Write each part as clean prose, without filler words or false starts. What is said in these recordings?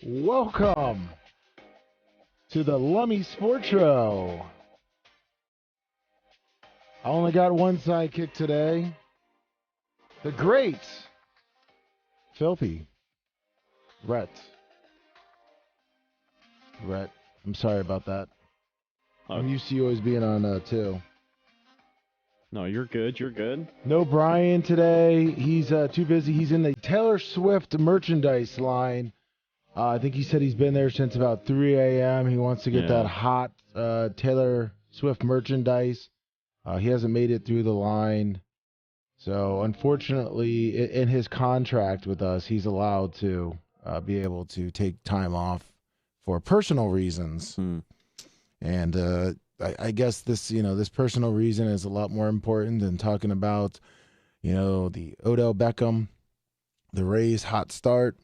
Welcome to the Lummy Sports Show. I only got one sidekick today. The great, filthy Rhett. I'm sorry about that. I'm used to you always being on two. No, you're good. You're good. No Brian today. He's too busy. He's in the Taylor Swift merchandise line. I think he said he's been there since about 3 a.m. He wants to get that hot Taylor Swift merchandise. He hasn't made it through the line. So, unfortunately, in his contract with us, he's allowed to be able to take time off for personal reasons. And I guess this personal reason is a lot more important than talking about, the Odell Beckham, the Rays' hot start.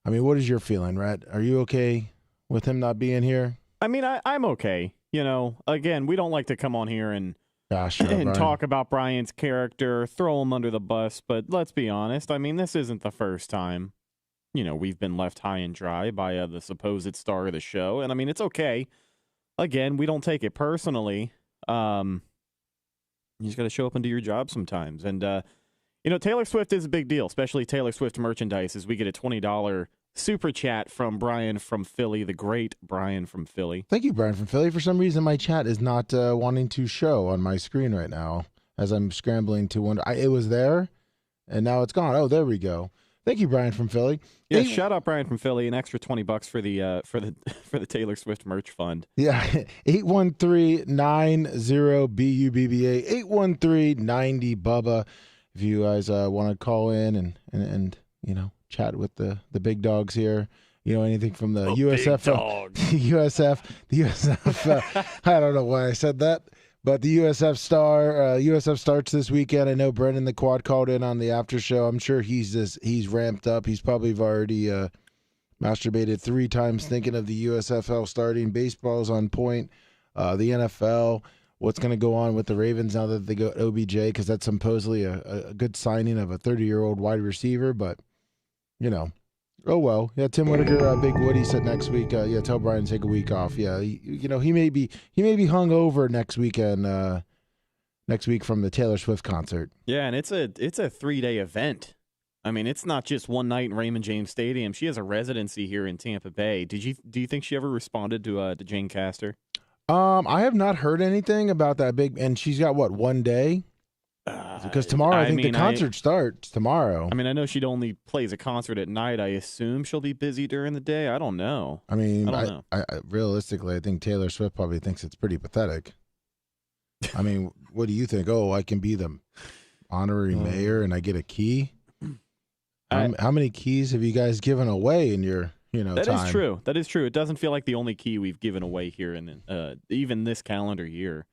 I mean, what is your feeling, Rhett? Are you okay with him not being here? I mean, I'm okay. Again, we don't like to come on here and talk about Brian's character, throw him under the bus, but let's be honest. I mean, this isn't the first time, we've been left high and dry by the supposed star of the show. And I mean, it's okay. Again, we don't take it personally. You just got to show up and do your job sometimes. And, Taylor Swift is a big deal, especially Taylor Swift merchandise, as we get a $20 super chat from Brian from Philly, the great Brian from Philly. Thank you, Brian from Philly. For some reason, my chat is not wanting to show on my screen right now as I'm scrambling to wonder. It was there, and now it's gone. Oh, there we go. Thank you, Brian from Philly. Yeah, shout out Brian from Philly. An extra $20 for the for the Taylor Swift merch fund. Yeah, 813-90-BUBBA, 813-90 Bubba. If you guys want to call in and chat with the big dogs here, anything from the USF, the USF. I don't know why I said that, but the USF starts this weekend. I know Brendan the Quad called in on the after show. I'm sure he's ramped up. He's probably already masturbated 3 times thinking of the USFL starting. Baseball's on point. The NFL. What's going to go on with the Ravens now that they go OBJ, because that's supposedly a good signing of a 30-year-old wide receiver, but, oh well. Yeah, Tim Whitaker, Big Woody said next week, tell Brian to take a week off. Yeah, he may be hung over next weekend, next week from the Taylor Swift concert. Yeah, and it's a 3-day event. I mean, it's not just one night in Raymond James Stadium. She has a residency here in Tampa Bay. Do you think she ever responded to Jane Castor? I have not heard anything about that big, and she's got what, 1 day? Because tomorrow, I think the concert starts tomorrow. I mean, I know she only plays a concert at night. I assume she'll be busy during the day. I don't know. I mean, I realistically, I think Taylor Swift probably thinks it's pretty pathetic. I mean, what do you think? Oh, I can be the honorary mayor and I get a key? How many keys have you guys given away in your time? That is true. That is true. It doesn't feel like the only key we've given away here in even this calendar year.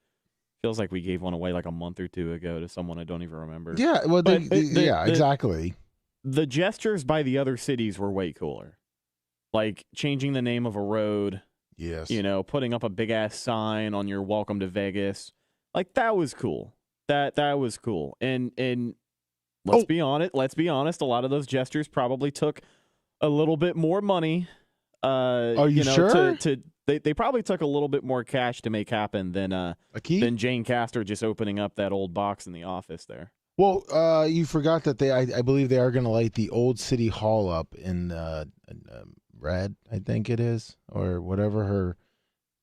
Feels like we gave one away like a month or 2 ago to someone I don't even remember. Yeah, well, exactly. The gestures by the other cities were way cooler. Like changing the name of a road. Yes. Putting up a big ass sign on your welcome to Vegas. Like that was cool. That was cool. And let's be honest. A lot of those gestures probably took a little bit more money. Are you sure? They probably took a little bit more cash to make happen than Jane Castor just opening up that old box in the office there. Well, you forgot that I believe they are going to light the old City Hall up in red, I think it is, or whatever her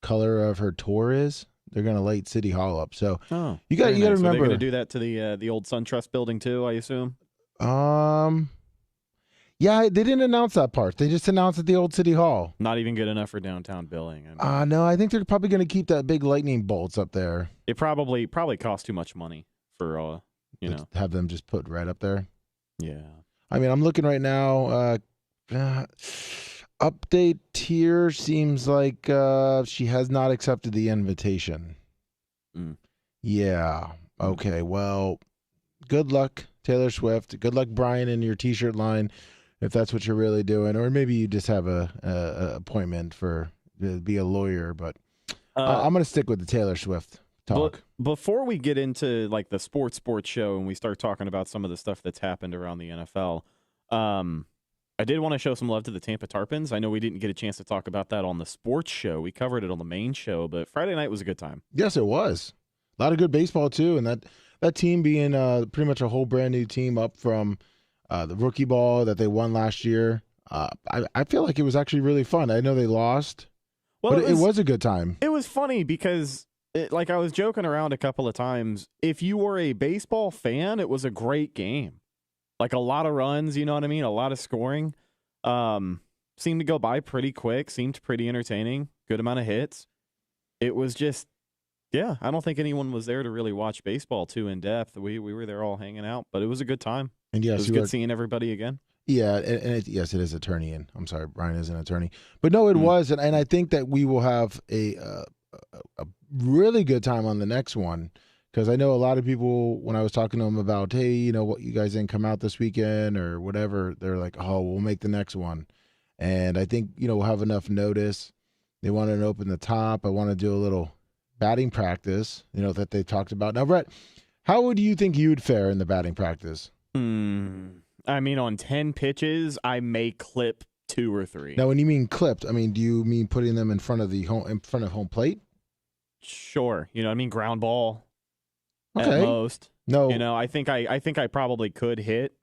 color of her tour is. They're going to light City Hall up. So you got to remember. Are they going to do that to the old SunTrust building too, I assume? Yeah, they didn't announce that part. They just announced at the old City Hall. Not even good enough for downtown billing. No, I think they're probably going to keep that big lightning bolts up there. It probably costs too much money for have them just put red up there. Yeah. I mean, I'm looking right now. Update here seems like she has not accepted the invitation. Yeah. Okay. Well, good luck, Taylor Swift. Good luck, Brian, in your T-shirt line, if that's what you're really doing, or maybe you just have a appointment to be a lawyer. But I'm going to stick with the Taylor Swift talk. Before we get into like the sports show and we start talking about some of the stuff that's happened around the NFL, I did want to show some love to the Tampa Tarpons. I know we didn't get a chance to talk about that on the sports show. We covered it on the main show, but Friday night was a good time. Yes, it was. A lot of good baseball, too, and that team being pretty much a whole brand-new team up from the rookie ball that they won last year. I feel like it was actually really fun. I know they lost, but it was a good time. It was funny because, like I was joking around a couple of times, if you were a baseball fan, it was a great game. Like a lot of runs, you know what I mean? A lot of scoring. Seemed to go by pretty quick, seemed pretty entertaining, good amount of hits. It was just, yeah, I don't think anyone was there to really watch baseball too in depth. We were there all hanging out, but it was a good time. And yes, it was good seeing everybody again. Yeah, and yes, it is attorney, and I'm sorry, Brian is an attorney, but no, it was, and I think that we will have a really good time on the next one, because I know a lot of people, when I was talking to them about, hey, you know what, you guys didn't come out this weekend or whatever, they're like, oh, we'll make the next one, and I think we'll have enough notice. They wanted to open the top. I want to do a little batting practice, that they talked about. Now, Brett, how would you think you'd fare in the batting practice? I mean, on 10 pitches, I may clip 2 or 3. Now, when you mean clipped, I mean, do you mean putting them in front of home plate? Sure. I mean, ground ball at most. No. I think I probably could hit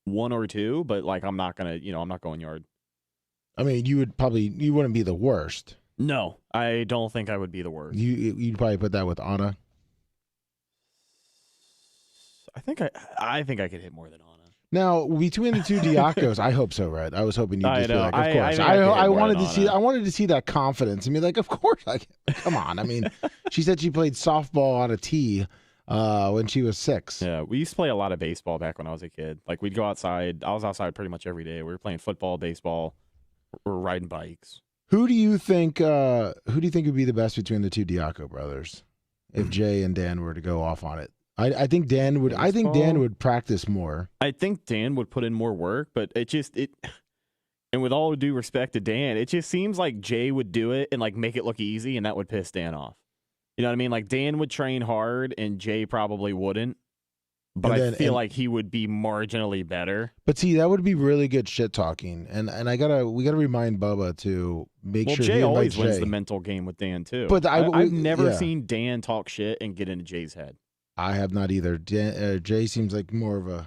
1 or 2, but like I'm not going to, I'm not going yard. I mean, you wouldn't be the worst. No, I don't think I would be the worst. You'd probably put that with Anna. I think I could hit more than Anna. Now, between the two Diacos, I hope so, right? I was hoping you'd just be like, of course. I wanted to see that confidence and be like, of course I can. Come on. I mean, she said she played softball on a tee when she was 6. Yeah, we used to play a lot of baseball back when I was a kid. Like we'd go outside. I was outside pretty much every day. We were playing football, baseball, or riding bikes. Who do you think would be the best between the two Diaco brothers if Jay and Dan were to go off on it? I think Dan would. I think Dan would practice more. I think Dan would put in more work, but and with all due respect to Dan, it just seems like Jay would do it and like make it look easy, and that would piss Dan off. You know what I mean? Like Dan would train hard, and Jay probably wouldn't. But I feel like he would be marginally better. But see, that would be really good shit talking, and we gotta remind Bubba to make sure. Jay always wins the mental game with Dan too. But I've never seen Dan talk shit and get into Jay's head. I have not either. Jay seems like more of a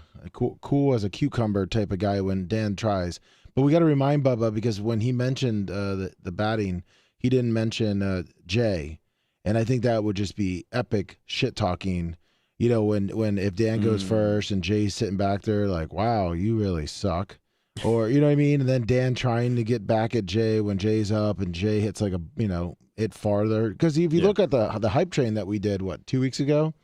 cool as a cucumber type of guy when Dan tries. But we got to remind Bubba, because when he mentioned the batting, he didn't mention Jay, and I think that would just be epic shit talking. When if Dan goes first and Jay's sitting back there like, wow, you really suck, or you know what I mean, and then Dan trying to get back at Jay when Jay's up and Jay hits like hit farther. Because if you look at the hype train that we did 2 weeks ago.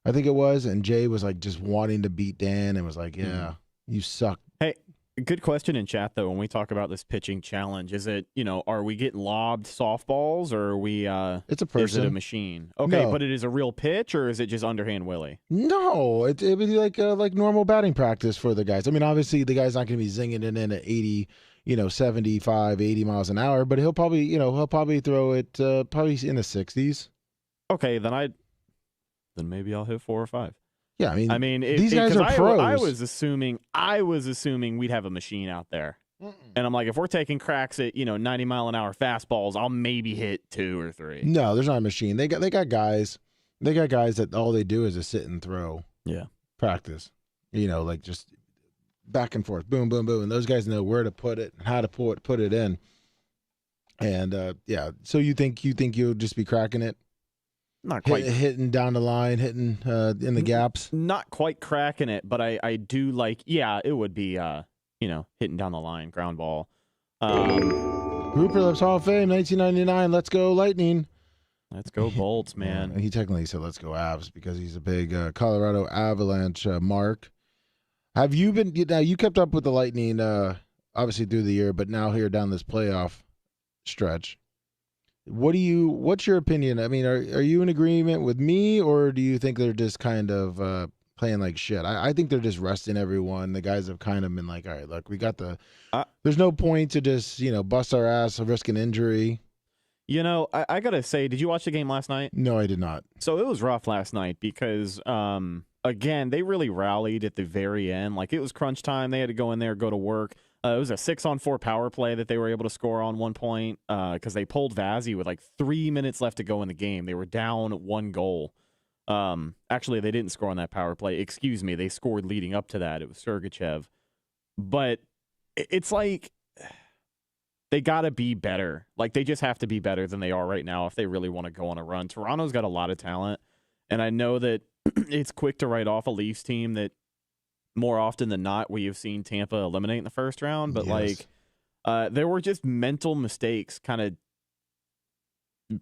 I think it was, and Jay was like just wanting to beat Dan and was like, yeah, you suck. Hey, good question in chat, though, when we talk about this pitching challenge. Is it, are we getting lobbed softballs, or are we, it's a person. Is it a machine? Okay, no. But it is a real pitch, or is it just underhand Willie? No, it would be like normal batting practice for the guys. I mean, obviously, the guy's not going to be zinging it in at 80, 75, 80 miles an hour, but he'll probably throw it probably in the 60s. Okay, then maybe I'll hit 4 or 5. Yeah, I mean, these guys are pros. I was assuming we'd have a machine out there, and I'm like, if we're taking cracks at 90-mile-an-hour fastballs, I'll maybe hit 2 or 3. No, there's not a machine. They got guys. They got guys that all they do is just sit and throw. Yeah, practice. Like just back and forth, boom, boom, boom, and those guys know where to put it and how to put it in. And so you think you'll just be cracking it? Not quite hitting down the line, hitting in the gaps. Not quite cracking it, but I do like. Yeah, it would be hitting down the line, ground ball. Grouper Lips Hall of Fame, 1999. Let's go Lightning. Let's go Bolts, man. He technically said let's go Avs because he's a big Colorado Avalanche mark. Have you been? Now you kept up with the Lightning, obviously through the year, but now here down this playoff stretch. What's your opinion? I mean, are you in agreement with me, or do you think they're just kind of playing like shit? I think they're just resting everyone. The guys have kind of been like, all right, look, we got there's no point to just, bust our ass, risk an injury. I got to say, did you watch the game last night? No, I did not. So it was rough last night because, again, they really rallied at the very end. Like, it was crunch time. They had to go in there, go to work. It was a 6-on-4 power play that they were able to score on one point because they pulled Vazzy with like 3 minutes left to go in the game. They were down 1 goal. Actually, they didn't score on that power play. Excuse me. They scored leading up to that. It was Sergachev. But it's like they got to be better. Like, they just have to be better than they are right now if they really want to go on a run. Toronto's got a lot of talent, and I know that it's quick to write off a Leafs team that more often than not we have seen Tampa eliminate in the first round. But, there were just mental mistakes kind of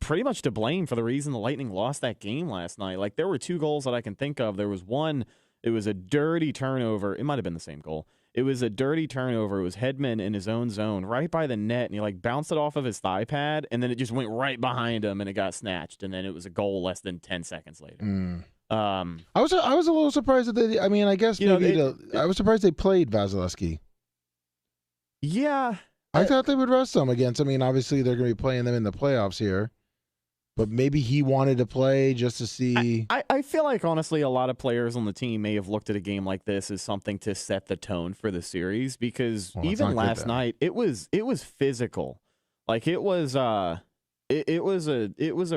pretty much to blame for the reason the Lightning lost that game last night. Like, there were 2 goals that I can think of. There was one, it was a dirty turnover. It might have been the same goal. It was a dirty turnover. It was Hedman in his own zone right by the net, and he like bounced it off of his thigh pad, and then it just went right behind him, and it got snatched, and then it was a goal less than 10 seconds later. I was a little surprised that they. I mean, I guess I was surprised they played Vasilevsky. Yeah, I thought they would rest them against. I mean, obviously they're going to be playing them in the playoffs here. But maybe he wanted to play just to see. I feel like, honestly, a lot of players on the team may have looked at a game like this as something to set the tone for the series, because even last night it was physical. Like, it was a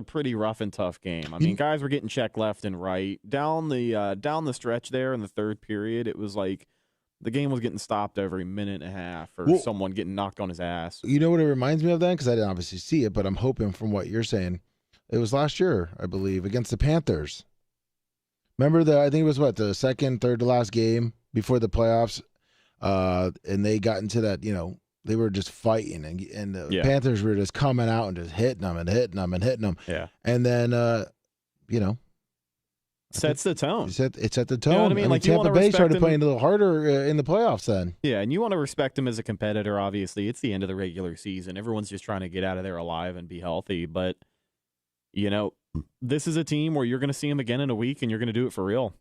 pretty rough and tough game. I mean, guys were getting checked left and right down the stretch there in the third period. It was like the game was getting stopped every minute and a half, or someone getting knocked on his ass. You know what it reminds me of then? Because I didn't obviously see it, but I'm hoping from what you're saying. It was last year, I believe, against the Panthers. Remember I think it was the second, third to last game before the playoffs, and they got into that, they were just fighting, and the Panthers were just coming out and just hitting them and hitting them and hitting them. Yeah. And then, sets the tone. It set the tone. You know what I mean? Like, Tampa Bay started playing a little harder in the playoffs then. Yeah, and you want to respect them as a competitor, obviously. It's the end of the regular season. Everyone's just trying to get out of there alive and be healthy, but this is a team where you're going to see them again in a week, and you're going to do it for real.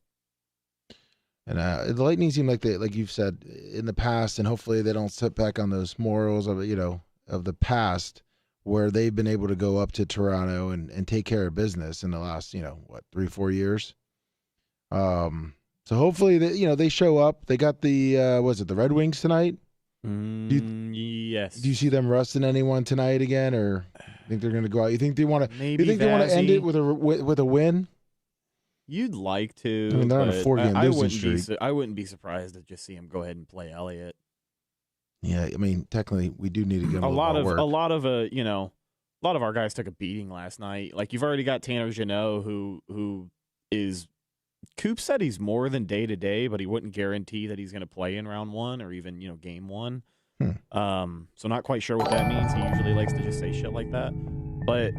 And the Lightning seem like like you've said in the past, and hopefully they don't sit back on those morals of of the past, where they've been able to go up to Toronto and take care of business in the last 3-4 years. So hopefully they show up. They got the the Red Wings tonight? Yes. Do you see them rusting anyone tonight again, or think they're going to go out? You think they want to? You think they want to end it with a win? You'd like to. I mean, they're on a 4-game losing streak. I wouldn't be surprised to just see him go ahead and play Elliott. Yeah, I mean, technically, we do need to give him a lot of work. A lot of our guys took a beating last night. Like, you've already got Tanner Jeannot, who is. Coop said he's more than day to day, but he wouldn't guarantee that he's going to play in round 1 or even game 1. So not quite sure what that means. He usually likes to just say shit like that. But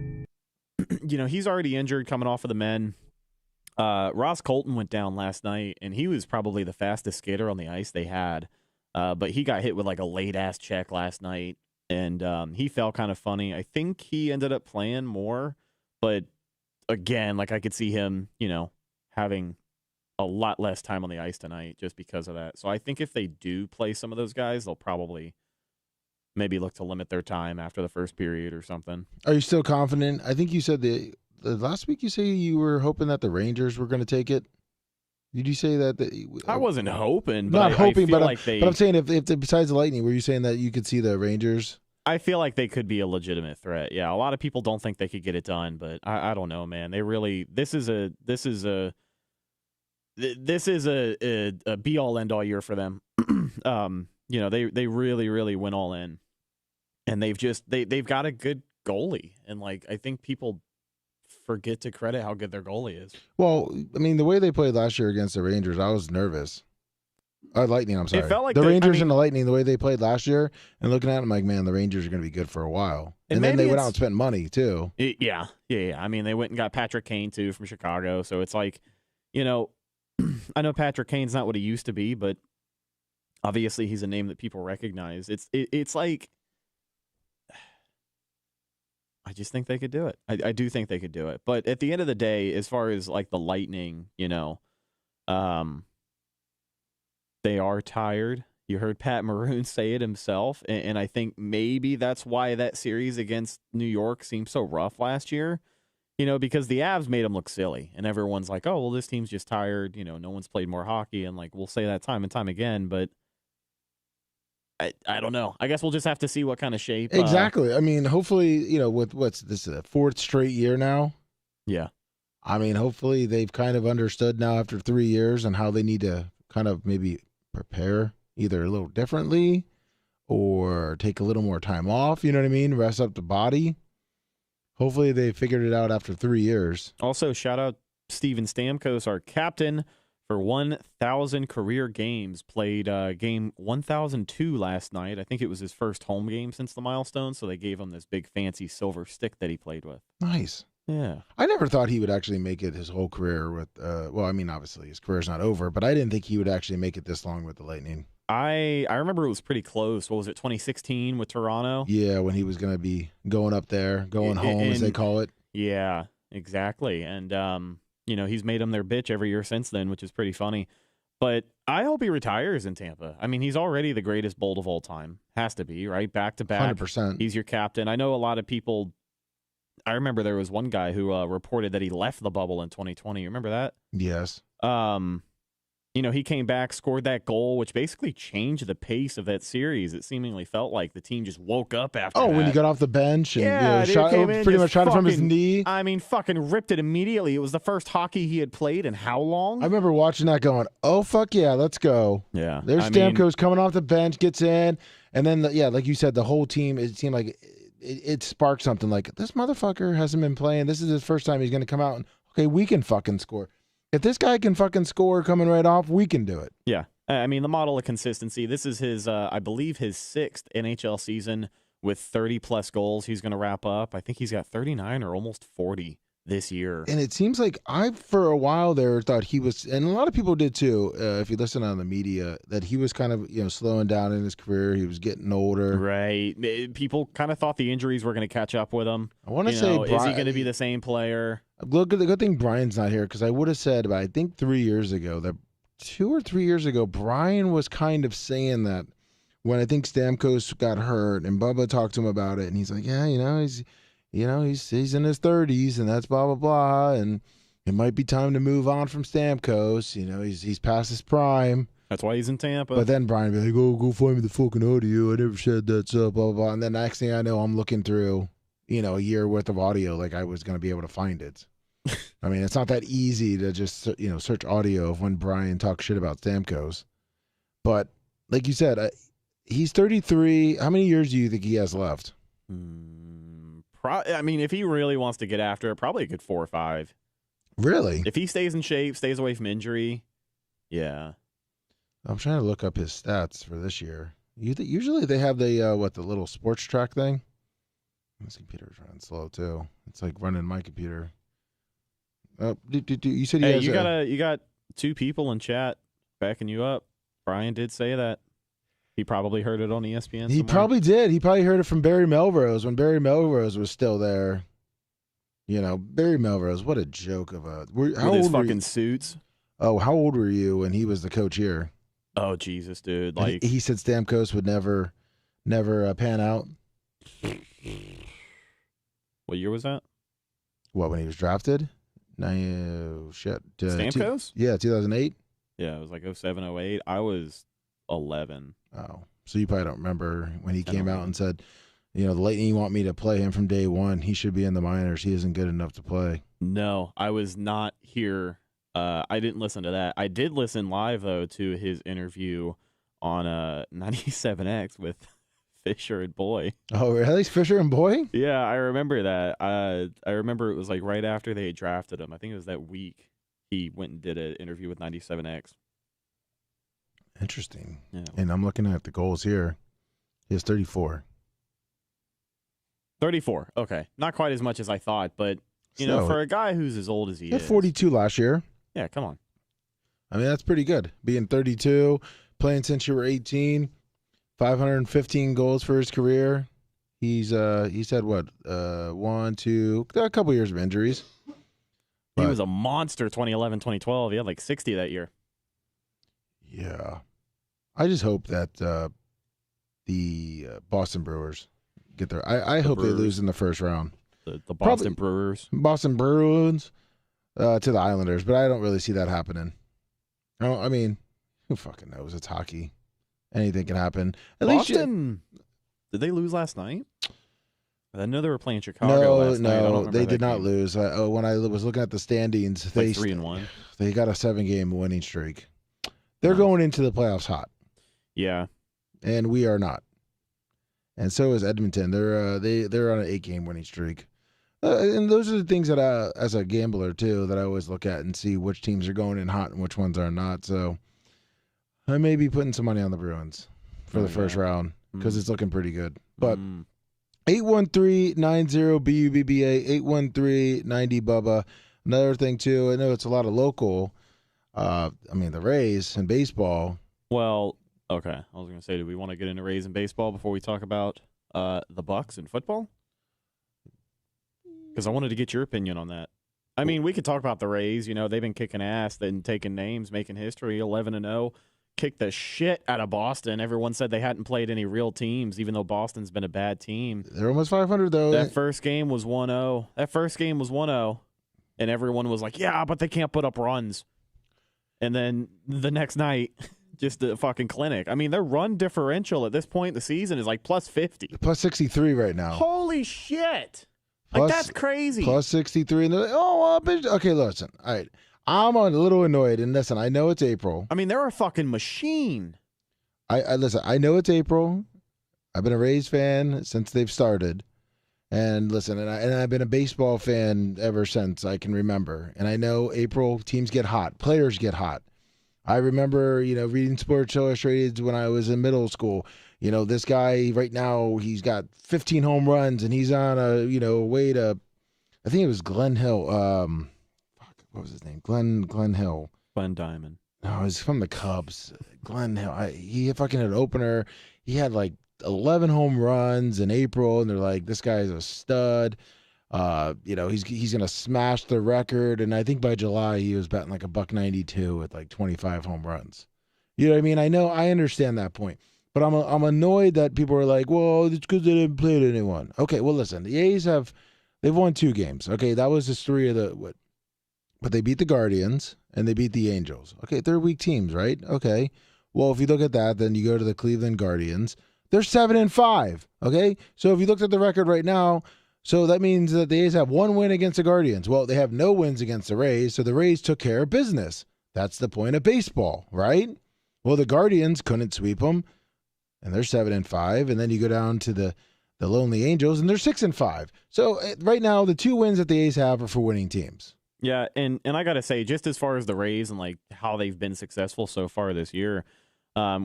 he's already injured coming off of the men. Ross Colton went down last night, and he was probably the fastest skater on the ice they had. But he got hit with like a late ass check last night, and he fell kind of funny. I think he ended up playing more, but again, like, I could see him, having a lot less time on the ice tonight just because of that. So I think if they do play some of those guys, they'll probably maybe look to limit their time after the first period or something. Are you still confident? I think you said the last week you say you were hoping that the Rangers were going to take it. Did you say that? I wasn't hoping. But not hoping, but I'm saying if besides the Lightning, were you saying that you could see the Rangers? I feel like they could be a legitimate threat. Yeah, a lot of people don't think they could get it done, but I don't know, man. They really this is a be all end all year for them. They really, really went all in, and they've got a good goalie, and like, I think people forget to credit how good their goalie is. Well, I mean, the way they played last year against the Rangers, I was nervous. Lightning, I'm sorry. It felt like the Rangers and the Lightning, the way they played last year, and looking at them, like, man, the Rangers are going to be good for a while. And then they went out and spent money, too. Yeah. I mean, they went and got Patrick Kane, too, from Chicago. So it's like, I know Patrick Kane's not what he used to be, but obviously he's a name that people recognize. It's like, I just think they could do it. I do think they could do it. But at the end of the day, as far as like the Lightning, they are tired. You heard Pat Maroon say it himself, and I think maybe that's why that series against New York seemed so rough last year, because the Avs made them look silly, and everyone's like, oh, well, this team's just tired, no one's played more hockey, and like, we'll say that time and time again, but I don't know. I guess we'll just have to see what kind of shape. Exactly. I mean, hopefully, with what's this, a fourth straight year now? Yeah. I mean, hopefully they've kind of understood now after 3 years and how they need to kind of maybe prepare either a little differently or take a little more time off, you know what I mean? Rest up the body. Hopefully they figured it out after 3 years. Also, shout out Steven Stamkos, our captain, for 1,000 career games. Played game 1,002 last night. I think it was his first home game since the milestone, so they gave him this big fancy silver stick that he played with. Nice. Yeah. I never thought he would actually make it his whole career with, well, I mean, obviously his career's not over, but I didn't think he would actually make it this long with the Lightning. I remember it was pretty close. What was it, 2016 with Toronto? Yeah, when he was going to be going up there, going home, as they call it. Yeah, exactly. And, he's made them their bitch every year since then, which is pretty funny. But I hope he retires in Tampa. I mean, he's already the greatest Bolt of all time. Has to be, right? Back to back. 100%. He's your captain. I know a lot of people. I remember there was one guy who reported that he left the bubble in 2020. You remember that? Yes. He came back, scored that goal, which basically changed the pace of that series. It seemingly felt like the team just woke up after that. When he got off the bench and pretty much shot it from his knee. I mean, fucking ripped it immediately. It was the first hockey he had played in how long? I remember watching that going, oh, fuck yeah, let's go. Yeah. There's Stamkos coming off the bench, gets in, and then, like you said, the whole team, it seemed like it sparked something like, this motherfucker hasn't been playing. This is his first time. He's going to come out and, okay, we can fucking score. If this guy can fucking score coming right off, we can do it. Yeah. I mean, the model of consistency. This is his, I believe, his 6th NHL season with 30-plus goals. He's going to wrap up. I think he's got 39 or almost 40 this year. And it seems like for a while there, thought he was, and a lot of people did too, if you listen on the media, that he was kind of, slowing down in his career. He was getting older. Right. People kind of thought the injuries were going to catch up with him. I want to say, is he going to be the same player? Look, the good thing Brian's not here, because I would have said, I think 3 years ago, that 2 or 3 years ago, Brian was kind of saying that when I think Stamkos got hurt and Bubba talked to him about it, and he's like, yeah, he's in his 30s and that's blah, blah, blah, and it might be time to move on from Stamkos. He's past his prime. That's why he's in Tampa. But then Brian would be like, go find me the fucking audio. I never said that stuff, blah, blah, blah. And then next thing I know, I'm looking through, a year worth of audio like I was going to be able to find it. I mean, it's not that easy to just, search audio of when Brian talks shit about Stamkos. But like you said, he's 33. How many years do you think he has left? I mean, if he really wants to get after it, probably a good 4 or 5. Really? If he stays in shape, stays away from injury, yeah. I'm trying to look up his stats for this year. Usually they have the little sports track thing. This computer's running slow too. It's like running my computer. You said you got 2 people in chat backing you up. Brian did say that. He probably heard it on ESPN. He probably did. He probably heard it from Barry Melrose when Barry Melrose was still there. Barry Melrose, what a joke of a... With his fucking suits. Oh, how old were you when he was the coach here? Oh, Jesus, dude. He said Stamkos would never pan out. What year was that? What, when he was drafted? Shit. Stamkos? 2008? Yeah, it was like 07, 08. I was 11. Oh, so you probably don't remember when he came out and said, the Lightning want me to play him from day one. He should be in the minors. He isn't good enough to play. No, I was not here. I didn't listen to that. I did listen live, though, to his interview on 97X with Fisher and Boy. Oh, really? Fisher and Boy? Yeah, I remember that. I remember it was like right after they had drafted him. I think it was that week he went and did an interview with 97X. Interesting. Yeah. And I'm looking at the goals here. He has 34. 34. Okay. Not quite as much as I thought, but, for a guy who's as old as he is. 42 last year. Yeah, come on. I mean, that's pretty good. Being 32, playing since you were 18, 515 goals for his career. He's had what? 1, 2, a couple years of injuries. He was a monster 2011, 2012. He had like 60 that year. Yeah. I just hope that the Boston Brewers get there. I hope they lose in the first round. The Boston Brewers. Boston Bruins to the Islanders, but I don't really see that happening. I mean, who fucking knows? It's hockey. anything can happen. Boston, did they lose last night? I know they were playing Chicago last night. No, they did not lose. When I was looking at the standings, they 3-1. They got a 7-game winning streak. They're going into the playoffs hot. Yeah, and we are not. And so is Edmonton. They're on an 8-game winning streak. And those are the things that as a gambler too, that I always look at and see which teams are going in hot and which ones are not. So I may be putting some money on the Bruins for the first round because it's looking pretty good. But 813-90-BUBBA, 813-90-BUBBA. Another thing, too, I know it's a lot of local. The Rays and baseball. Well, okay. I was going to say, do we want to get into Rays and baseball before we talk about the Bucks and football? Because I wanted to get your opinion on that. I mean, we could talk about the Rays. You know, they've been kicking ass, then taking names, making history, 11-0. Kicked the shit out of Boston. Everyone said they hadn't played any real teams, even though Boston's been a bad team. They're almost 500, though. That first game was 1-0. And everyone was like, yeah, but they can't put up runs. And then the next night, just a fucking clinic. I mean, their run differential at this point in the season is like plus 50. Plus 63 right now. Holy shit. That's crazy. Plus 63. And they're like, okay, listen. All right. I'm a little annoyed, and listen, I know it's April. I mean, they're a fucking machine. Listen, I know it's April. I've been a Rays fan since they've started. And listen, and I've been a baseball fan ever since I can remember. And I know April, teams get hot. Players get hot. I remember, reading Sports Illustrated when I was in middle school. This guy right now, he's got 15 home runs, and he's on a, way to, I think it was Glenn Hill. What was his name? Glenn Hill. Glenn Diamond. No, he's from the Cubs. Glenn Hill. He fucking had an opener. He had like 11 home runs in April, and they're like, this guy's a stud. He's gonna smash the record. And I think by July he was batting like $192 with like 25 home runs. You know what I mean? I understand that point, but I'm annoyed that people are like, well, it's because they didn't play to anyone. Okay, well listen, the A's they've won 2 games. Okay, that was just 3 of the but they beat the Guardians and they beat the Angels. Okay, they're weak teams, right? Okay. Well, if you look at that, then you go to the Cleveland Guardians. They're 7-5. Okay. So if you looked at the record right now, so that means that the A's have 1 win against the Guardians. Well, they have no wins against the Rays, so the Rays took care of business. That's the point of baseball, right? Well, the Guardians couldn't sweep them, and they're 7-5. And then you go down to the Lonely Angels, and they're 6-5. So right now, the 2 wins that the A's have are for winning teams. Yeah, and I got to say, just as far as the Rays and like how they've been successful so far this year,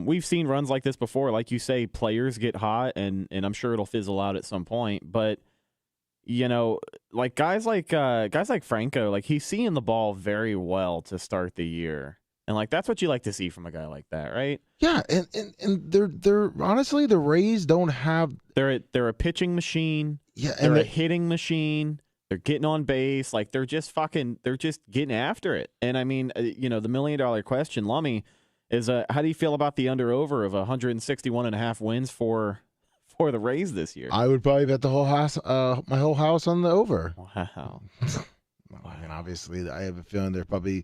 we've seen runs like this before. Like you say, players get hot, and I'm sure it'll fizzle out at some point. But, like guys like Franco, like he's seeing the ball very well to start the year. And like that's what you like to see from a guy like that, right? Yeah, and they're honestly, the Rays don't have they're a pitching machine. Yeah, and they're a hitting machine. They're getting on base, like they're just getting after it. And I mean, the $1 million question, Lummy, is how do you feel about the under/over of 161.5 wins for the Rays this year? I would probably bet the whole house, my whole house on the over. Wow. I mean, obviously, I have a feeling they'll probably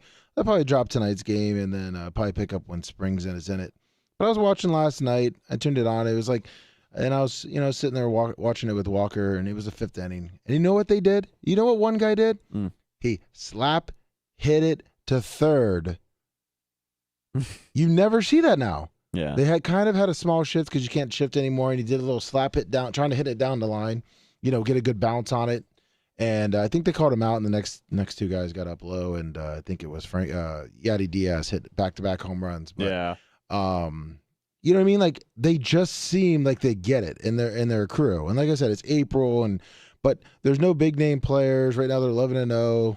drop tonight's game and then probably pick up when Springs is in it. But I was watching last night. I turned it on. It was like. And I was, sitting there watching it with Walker, and it was the 5th inning. And you know what they did? You know what one guy did? He hit it to third. You never see that now. Yeah. They had a small shift because you can't shift anymore, and he did a little slap hit down, trying to hit it down the line, get a good bounce on it. And I think they called him out, and the next 2 guys got up low, and I think it was Yadi Diaz hit back-to-back home runs. But, yeah. You know what I mean? Like they just seem like they get it in their crew. And like I said, it's April, but there's no big name players right now. They're 11-0.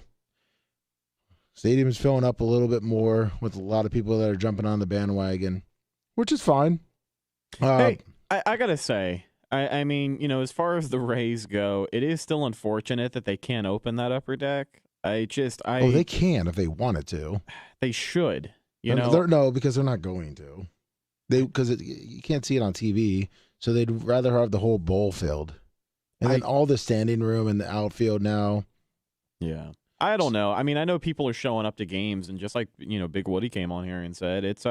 Stadium's filling up a little bit more with a lot of people that are jumping on the bandwagon, which is fine. Hey, I gotta say, I mean, as far as the Rays go, it is still unfortunate that they can't open that upper deck. They can if they wanted to. They should. No, because they're not going to. Because you can't see it on TV, so they'd rather have the whole bowl filled, and then all the standing room in the outfield now. Yeah, I don't know. I mean, I know people are showing up to games, and just like Big Woody came on here and said, it's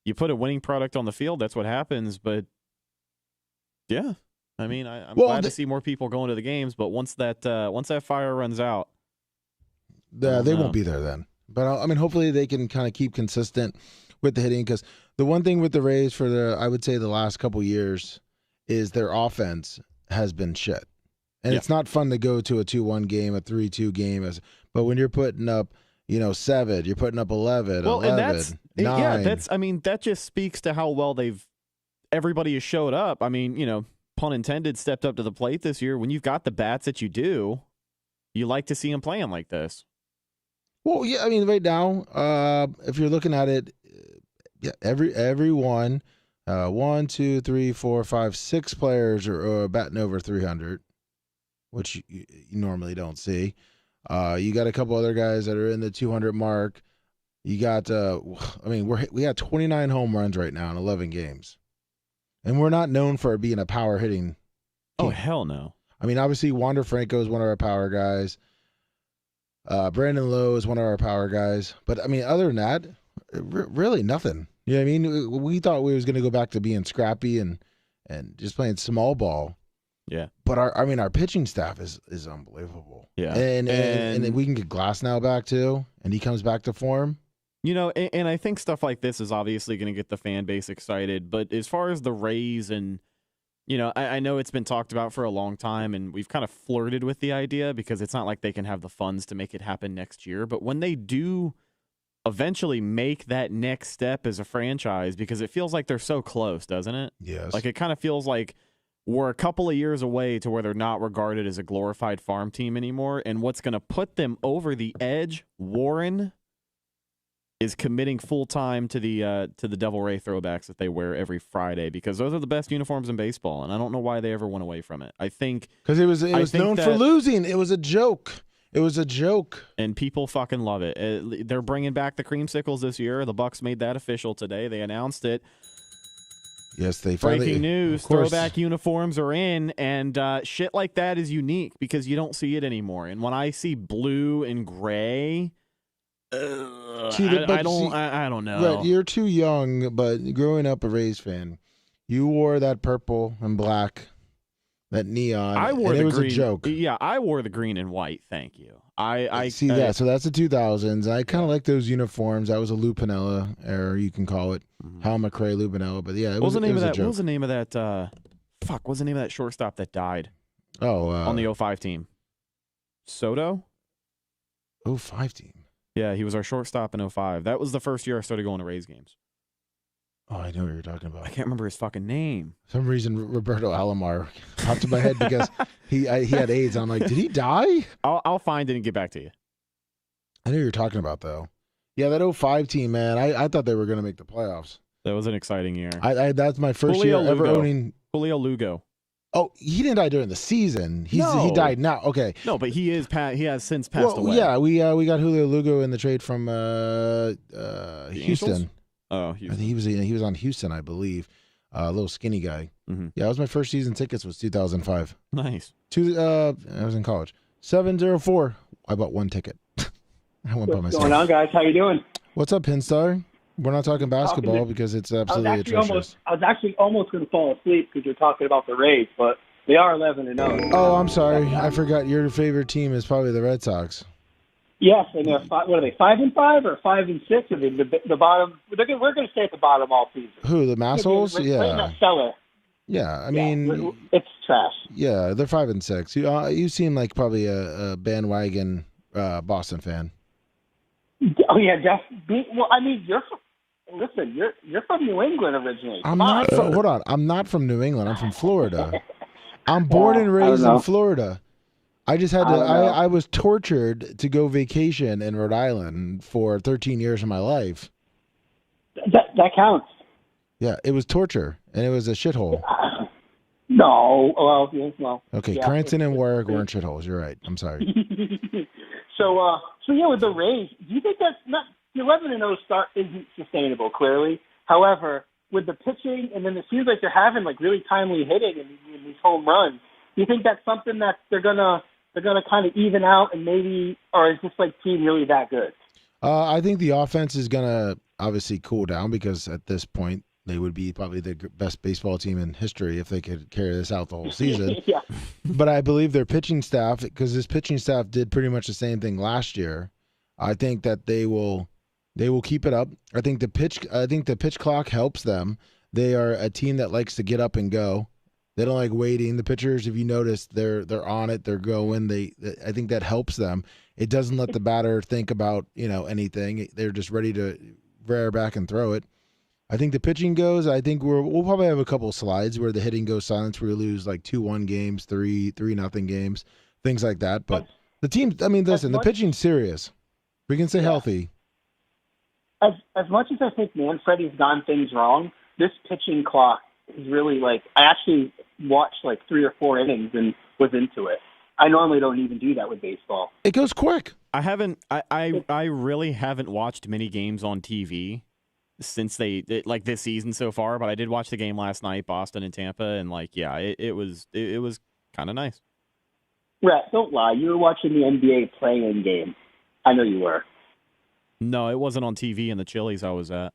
you put a winning product on the field, that's what happens. But yeah, I mean, I'm glad to see more people going to the games. But once that fire runs out, they won't be there then. But I mean, hopefully they can kind of keep consistent with the hitting, because the one thing with the Rays for I would say the last couple years is their offense has been shit. And it's not fun to go to a 2-1 game, a 3-2 game, but when you're putting up, 7, you're putting up 11, well, 11, and 9. I mean, that just speaks to how well everybody has showed up. I mean, pun intended, stepped up to the plate this year. When you've got the bats that you do, you like to see them playing like this. Well, yeah, I mean, right now, if you're looking at it, everyone, 1, 2, 3, 4, 5, 6 players are batting over 300, which you normally don't see. You got a couple other guys that are in the 200 mark. You got, we got 29 home runs right now in 11 games, and we're not known for being a power hitting team. Oh, hell no. I mean, obviously, Wander Franco is one of our power guys. Brandon Lowe is one of our power guys. But, I mean, other than that, really nothing. You know what I mean? We thought we was going to go back to being scrappy and just playing small ball. Yeah. But, our pitching staff is unbelievable. Yeah. And we can get Glasnow back, too, and he comes back to form. And I think stuff like this is obviously going to get the fan base excited. But as far as the Rays and, I know it's been talked about for a long time, and we've kind of flirted with the idea because it's not like they can have the funds to make it happen next year. But when they do eventually make that next step as a franchise, because it feels like they're so close, doesn't it? Yes. Like, it kind of feels like we're a couple of years away to where they're not regarded as a glorified farm team anymore. And what's going to put them over the edge, Warren, is committing full-time to the Devil Ray throwbacks that they wear every Friday, because those are the best uniforms in baseball, and I don't know why they ever went away from it. I think because it was known for losing. It was a joke. It was a joke, and people fucking love it. They're bringing back the creamsicles this year. The Bucks made that official today. They announced it. Yes, they finally. Breaking news: throwback uniforms are in, and shit like that is unique because you don't see it anymore. And when I see blue and gray. I don't know. Right, you're too young, but growing up a Rays fan, you wore that purple and black, that neon. I wore and the it was green, a joke. Yeah, I wore the green and white. Thank you. I see that. So that's the 2000s. I kind of like those uniforms. That was a Lou Piniella era, you can call it. Hal McRae, Lou Piniella. But yeah, it was a joke. What was the name of that? What was the name of that shortstop that died? Oh, on the 05 team, Soto. 05 team. Yeah, he was our shortstop in 05. That was the first year I started going to Rays games. Oh, I know what you're talking about. I can't remember his fucking name. For some reason, Roberto Alomar popped in my head because he had AIDS. I'm like, did he die? I'll find it and get back to you. I know what you're talking about, though. Yeah, that 05 team, man, I thought they were going to make the playoffs. That was an exciting year. That's my first year ever owning. Julio Lugo. Oh, he didn't die during the season. He died now. Okay. No, but he has since passed away. Yeah, we got Julio Lugo in the trade from Houston. Angels? Oh, Houston. I think he was on Houston, I believe. A little skinny guy. Mm-hmm. Yeah, that was my first season tickets was 2005. Nice. I was in college. 704. I bought one ticket. I went by myself. What's going on, guys? How you doing? What's up, Pinstar? We're not talking basketball because it's absolutely atrocious. I was actually almost going to fall asleep because you're talking about the Rays, but they are 11-0. Oh, I'm sorry. I forgot your favorite team is probably the Red Sox. Yes, and they're what are they, 5-5 or 5-6? I mean, the bottom. We're going to stay at the bottom all season. Who, the Massholes? Yeah, right in that cellar. Yeah, I mean, it's trash. Yeah, they're 5-6. You seem like probably a bandwagon Boston fan. Oh yeah, well, I mean, you're from New England originally. I'm not from New England. I'm from Florida. I'm born and raised in Florida. I just had to. I was tortured to go vacation in Rhode Island for 13 years of my life. That counts. Yeah, it was torture, and it was a shithole. No, well. Okay, yeah, Cranston and Warwick weren't shitholes. You're right. I'm sorry. So yeah, with the Rays, do you think that's not the 11-0 start isn't sustainable? Clearly, however, with the pitching, and then it seems like they're having like really timely hitting and these home runs. Do you think that's something that they're gonna kind of even out, and maybe, or is this like team really that good? I think the offense is gonna obviously cool down because at this point they would be probably the best baseball team in history if they could carry this out the whole season. Yeah. But I believe their pitching staff, because this pitching staff did pretty much the same thing last year, I think that they will keep it up. I think the pitch clock helps them. They are a team that likes to get up and go. They don't like waiting. The pitchers, if you notice, they're on it. They're going. I think that helps them. It doesn't let the batter think about anything. They're just ready to rear back and throw it. I think the pitching goes. I think we'll probably have a couple of slides where the hitting goes silence, where we lose like 2-1 games, 3-0 games, things like that. But the team, I mean, listen, the pitching's serious. We can say healthy. As much as I think Manfredi's gotten things wrong, this pitching clock is really I actually watched 3 or 4 innings and was into it. I normally don't even do that with baseball. It goes quick. I really haven't watched many games on TV since this season so far, but I did watch the game last night, Boston and Tampa, and it was kind of nice. Rhett, don't lie. You were watching the NBA play-in game. I know you were. No, it wasn't on TV in the Chili's I was at.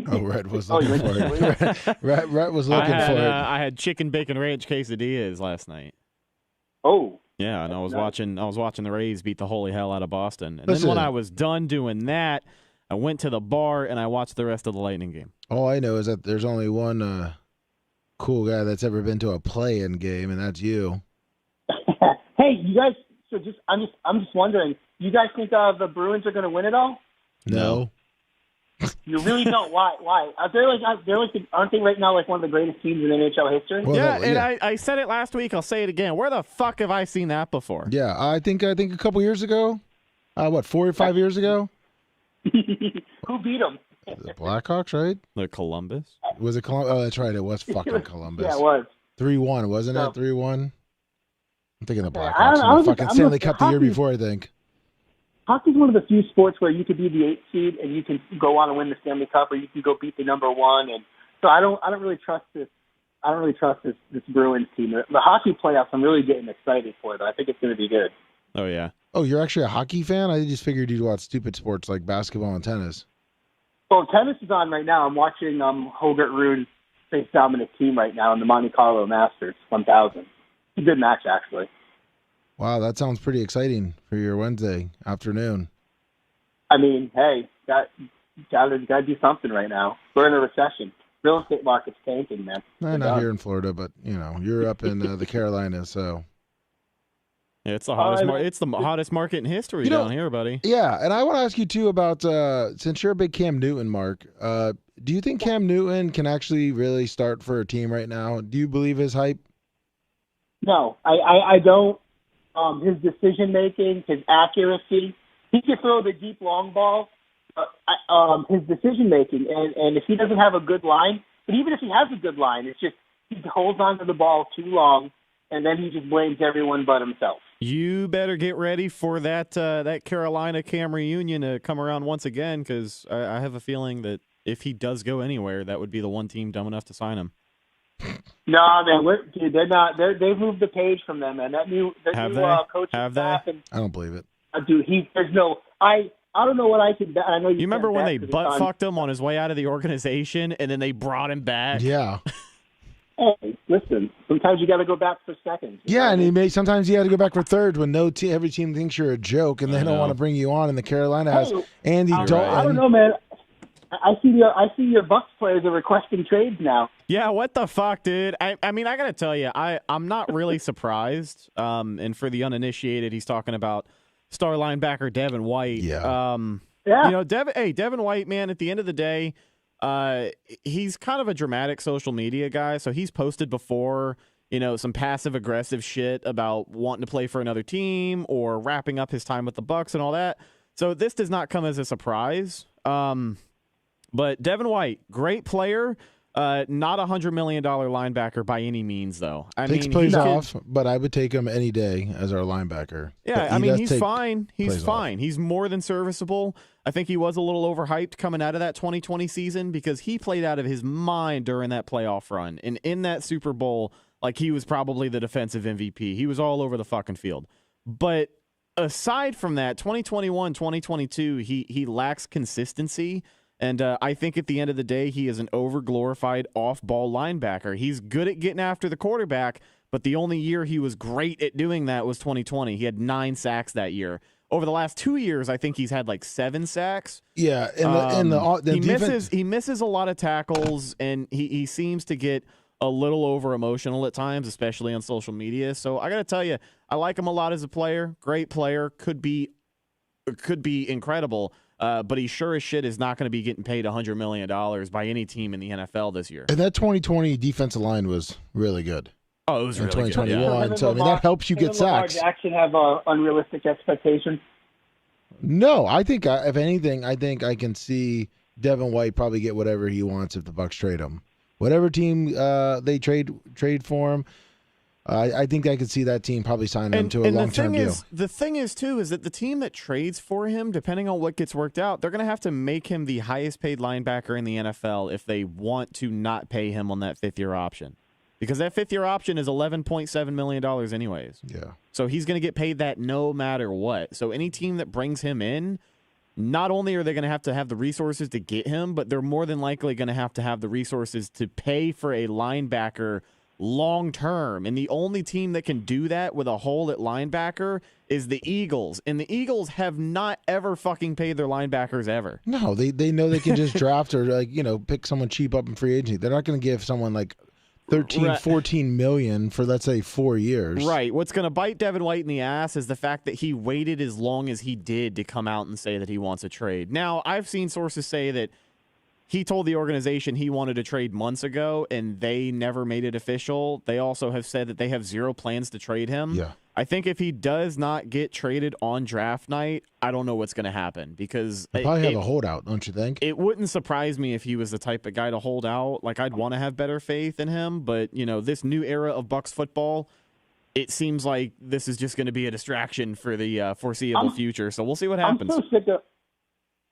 Oh, Rhett was looking for it. Rhett was looking for it. I had chicken bacon ranch quesadillas last night. Oh. Yeah, and I was watching the Rays beat the holy hell out of Boston. And then when I was done doing that, I went to the bar and I watched the rest of the Lightning game. All I know is that there's only one cool guy that's ever been to a play-in game, and that's you. Hey, you guys. So I'm just wondering. You guys think the Bruins are going to win it all? No. You really don't? Why? Aren't they right now one of the greatest teams in NHL history? Well, and I said it last week. I'll say it again. Where the fuck have I seen that before? Yeah, I think a couple years ago. 4 or 5 years ago? Who beat them? The Blackhawks, right? The Columbus? Was it Columbus? Oh, that's right. It was fucking Columbus. Yeah, it was. 3-1, wasn't it? 3-1? I'm thinking the Blackhawks. The fucking Stanley Cup the year before, I think. Hockey's one of the few sports where you could be the 8th seed and you can go on and win the Stanley Cup, or you can go beat the number 1. And so I don't really trust this. I don't really trust this Bruins team. The hockey playoffs, I'm really getting excited for it. I think it's going to be good. Oh yeah. Oh, you're actually a hockey fan? I just figured you'd watch stupid sports like basketball and tennis. Well, tennis is on right now. I'm watching Holger Rune face Dominic Thiem right now in the Monte Carlo Masters 1000. It's a good match, actually. Wow, that sounds pretty exciting for your Wednesday afternoon. I mean, hey, gotta do something right now. We're in a recession. Real estate market's tanking, man. Not here in Florida, but you're up in the Carolinas, so. Yeah, it's the hottest. It's the hottest market in history down here, buddy. Yeah, and I want to ask you too about since you're a big Cam Newton mark. Do you think Cam Newton can actually really start for a team right now? Do you believe his hype? No, I don't. His decision making, his accuracy. He can throw the deep long ball. His decision making, and if he doesn't have a good line, but even if he has a good line, it's just he holds on to the ball too long, and then he just blames everyone but himself. You better get ready for that Carolina Cam reunion to come around once again, because I have a feeling that if he does go anywhere, that would be the one team dumb enough to sign him. No, man, they're not. They've moved the page from them, man. That new coaching staff. I don't believe it. Dude, there's no. I don't know what I could. I know you remember when they butt fucked him on his way out of the organization, and then they brought him back. Yeah. Hey, listen. Sometimes you got to go back for seconds. Yeah, and sometimes you had to go back for third when every team thinks you're a joke, and they don't want to bring you on. And the Carolina has Andy Dalton. I don't know, man. I see your Bucks players are requesting trades now. Yeah, what the fuck, dude? I mean, I gotta tell you, I'm not really surprised. And for the uninitiated, he's talking about star linebacker Devin White. Yeah. Yeah. Devin White, man. At the end of the day, he's kind of a dramatic social media guy. So he's posted before, some passive aggressive shit about wanting to play for another team or wrapping up his time with the Bucks and all that. So this does not come as a surprise. But Devin White, great player, not $100 million linebacker by any means, though. Takes plays off, but I would take him any day as our linebacker. Yeah, he's fine. He's fine. He's more than serviceable. I think he was a little overhyped coming out of that 2020 season because he played out of his mind during that playoff run. And in that Super Bowl, he was probably the defensive MVP. He was all over the fucking field. But aside from that, 2021, 2022, he lacks consistency. And I think at the end of the day, he is an over-glorified off-ball linebacker. He's good at getting after the quarterback, but the only year he was great at doing that was 2020. He had 9 sacks that year. Over the last 2 years, I think he's had like 7 sacks. Yeah, he misses a lot of tackles, and he seems to get a little over emotional at times, especially on social media. So I got to tell you, I like him a lot as a player. Great player, could be incredible. But he sure as shit is not going to be getting paid $100 million by any team in the NFL this year. And that 2020 defensive line was really good. Oh, it was really 2021. good. Yeah. So, I mean, that helps you get sacks. Jackson have unrealistic expectations? No, I think, if anything, I think I can see Devin White probably get whatever he wants if the Bucs trade him. Whatever team they trade for him, I think I could see that team probably sign him to a long-term deal. The thing is, too, is that the team that trades for him, depending on what gets worked out, they're going to have to make him the highest-paid linebacker in the NFL if they want to not pay him on that fifth-year option. Because that fifth-year option is $11.7 million anyways. Yeah. So he's going to get paid that no matter what. So any team that brings him in, not only are they going to have the resources to get him, but they're more than likely going to have the resources to pay for a linebacker long-term. And the only team that can do that with a hole at linebacker is the Eagles. And the Eagles have not ever fucking paid their linebackers ever. No, they know they can just draft or pick someone cheap up in free agency. They're not going to give someone like 13, 14 million for, let's say, 4 years. Right. What's going to bite Devin White in the ass is the fact that he waited as long as he did to come out and say that he wants a trade. Now, I've seen sources say that he told the organization he wanted to trade months ago, and they never made it official. They also have said that they have zero plans to trade him. Yeah. I think if he does not get traded on draft night, I don't know what's going to happen because He'll probably have a holdout, don't you think? It wouldn't surprise me if he was the type of guy to hold out. Like, I'd want to have better faith in him, but this new era of Bucs football, it seems like this is just going to be a distraction for the foreseeable future. So we'll see what happens.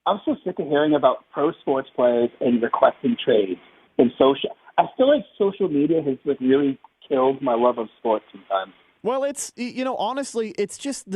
I'm so sick of hearing about pro sports players and requesting trades and social. I feel like social media has really killed my love of sports sometimes. Well, it's, honestly, it's just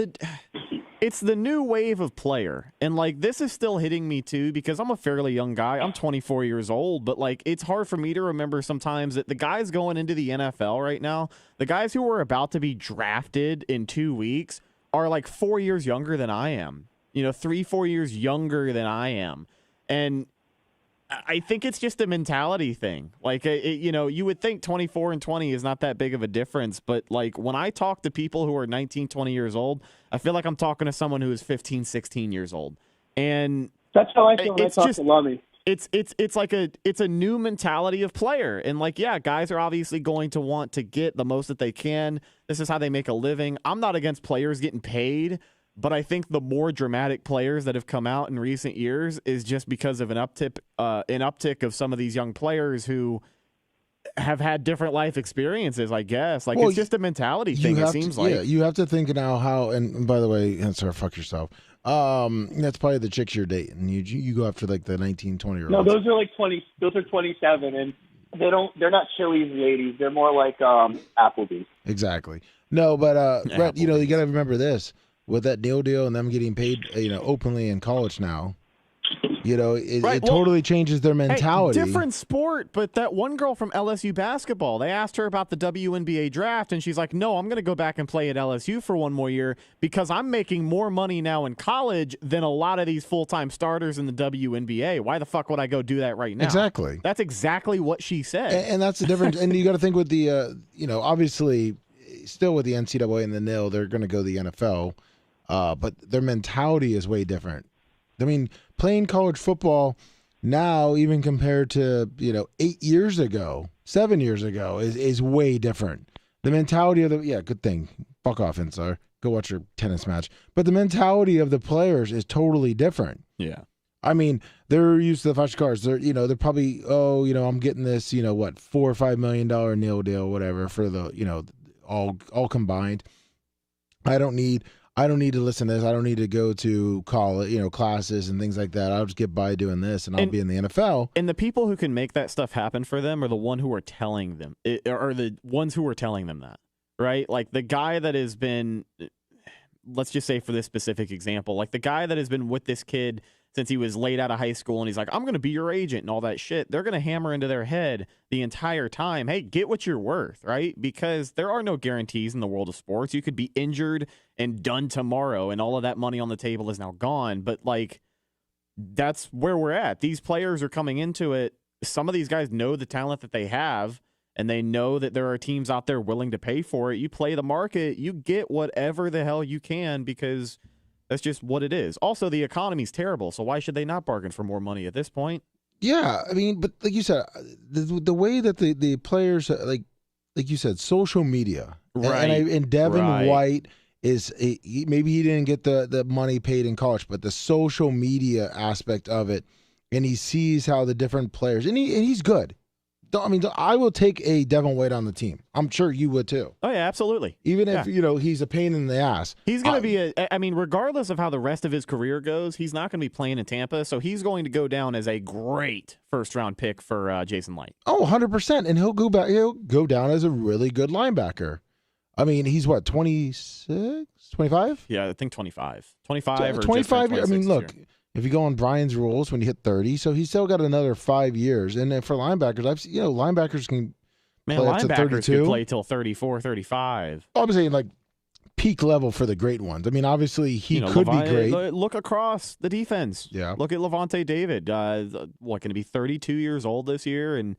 it's the new wave of player. And, this is still hitting me, too, because I'm a fairly young guy. I'm 24 years old, but, it's hard for me to remember sometimes that the guys going into the NFL right now, the guys who are about to be drafted in 2 weeks are, 4 years younger than I am. 3-4 years younger than I am. And I think it's just a mentality thing. You would think 24 and 20 is not that big of a difference, but when I talk to people who are 19, 20 years old, I feel like I'm talking to someone who is 15, 16 years old. And that's how I feel when I talk to Lummy. It's a new mentality of player. And guys are obviously going to want to get the most that they can. This is how they make a living. I'm not against players getting paid, but I think the more dramatic players that have come out in recent years is just because of an uptick of some of these young players who have had different life experiences, I guess. It's just a mentality thing, it seems like. Yeah, you have to think now how, and by the way, sorry, fuck yourself. That's probably the chicks you're dating. You go after the 19, 20-year-olds. No, those are 20. Those are 27, and they're not Chili's ladies. They're more like Applebee's. Exactly. No, but Brett, you got to remember this. With that deal and them getting paid, openly in college now, it totally changes their mentality. Hey, different sport, but that one girl from LSU basketball, they asked her about the WNBA draft, and she's like, no, I'm going to go back and play at LSU for one more year because I'm making more money now in college than a lot of these full-time starters in the WNBA. Why the fuck would I go do that right now? Exactly. That's exactly what she said. And that's the difference. And you got to think with the, obviously, still with the NCAA and the NIL, they're going to go to the NFL. But their mentality is way different. I mean, playing college football now, even compared to 8 years ago, 7 years ago, is way different. The mentality of good thing. Fuck off, Insar. Go watch your tennis match. But the mentality of the players is totally different. Yeah. I mean, they're used to the flash cards. They're they're probably I'm getting this $4 or $5 million NIL deal, whatever, for the all combined. I don't need to listen to this. I don't need to go to college, classes and things like that. I'll just get by doing this, and I'll be in the NFL. And the people who can make that stuff happen for them are the one who are telling them, or the ones who are telling them that, right? Like the guy that has been, let's just say for this specific example, like the guy that has been with this kid since he was late out of high school and he's like, I'm going to be your agent and all that shit. They're going to hammer into their head the entire time, hey, get what you're worth, right? Because there are no guarantees in the world of sports. You could be injured and done tomorrow, and all of that money on the table is now gone. But, like, that's where we're at. These players are coming into it. Some of these guys know the talent that they have, and they know that there are teams out there willing to pay for it. You play the market, you get whatever the hell you can because that's just what it is. Also, the economy's terrible, so why should they not bargain for more money at this point? Yeah, I mean, but like you said, the way that the players, like you said, social media. Right. And Devin White is, maybe he didn't get the money paid in college, but the social media aspect of it, and he sees how the different players, and he's good. I mean, I will take a Devin White on the team. I'm sure you would too. Oh, yeah, absolutely. Even if, he's a pain in the ass. He's going to be regardless of how the rest of his career goes, he's not going to be playing in Tampa, so he's going to go down as a great first-round pick for Jason Light. Oh, 100%. And he'll go down as a really good linebacker. I mean, he's what, 26, 25? Yeah, I think 25. 25 or 25. I mean, look. Year. If you go on Brian's rules, when you hit 30, so he's still got another 5 years. And then for linebackers, I've seen, linebackers can play up to 32. Could play till 34, 35. I'm saying like peak level for the great ones. I mean, obviously he could be great. Look across the defense. Yeah. Look at Levante David. Going to be 32 years old this year and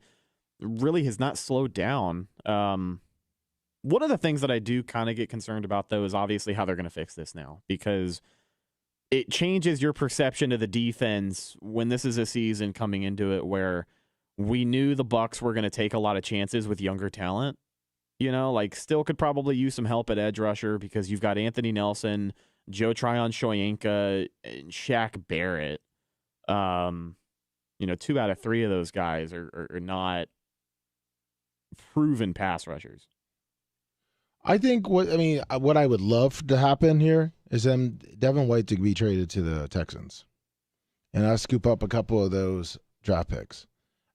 really has not slowed down. One of the things that I do kind of get concerned about, though, is obviously how they're going to fix this now, because it changes your perception of the defense when this is a season coming into it where we knew the Bucs were going to take a lot of chances with younger talent. Still could probably use some help at edge rusher because you've got Anthony Nelson, Joe Tryon-Shoyinka, and Shaq Barrett. 2 out of 3 of those guys are not proven pass rushers. I think what I would love to happen here is Devin White to be traded to the Texans, and I scoop up a couple of those draft picks.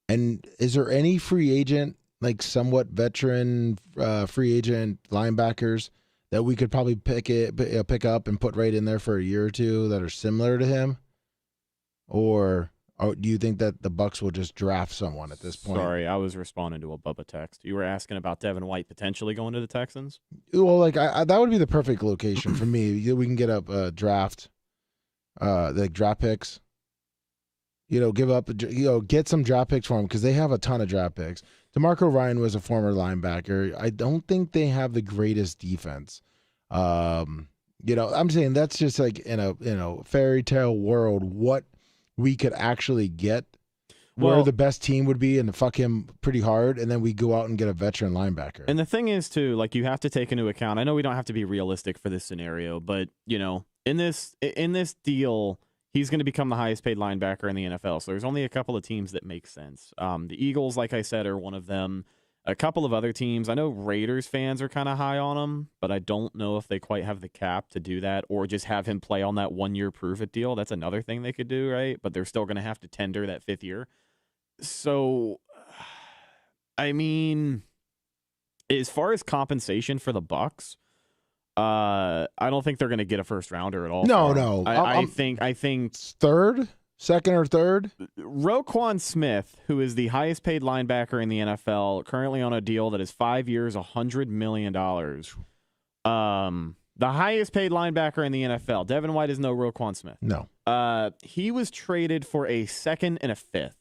And is there any free agent, like somewhat veteran free agent linebackers that we could probably pick up and put right in there for a year or two that are similar to him, or do you think that the Bucs will just draft someone at this point? Sorry, I was responding to a Bubba text. You were asking about Devin White potentially going to the Texans? Well, that would be the perfect location for me. We can get up a draft, draft picks. Get some draft picks for them because they have a ton of draft picks. DeMarco Ryan was a former linebacker. I don't think they have the greatest defense. I'm saying that's just like in a fairy tale world what we could actually get, where the best team would be, and fuck him pretty hard, and then we go out and get a veteran linebacker. And the thing is, too, you have to take into account, I know we don't have to be realistic for this scenario, but, in this deal, he's going to become the highest paid linebacker in the NFL, so there's only a couple of teams that make sense. The Eagles, like I said, are one of them. A couple of other teams, I know Raiders fans are kind of high on him, but I don't know if they quite have the cap to do that or just have him play on that 1-year prove-it deal. That's another thing they could do, right? But they're still going to have to tender that 5th year. So, I mean, as far as compensation for the Bucs, I don't think they're going to get a first-rounder at all. No. I think second or third. Roquan Smith, who is the highest paid linebacker in the NFL, currently on a deal that is 5 years, $100 million. The highest paid linebacker in the NFL. Devin White is no Roquan Smith. No. He was traded for a 2nd and a 5th.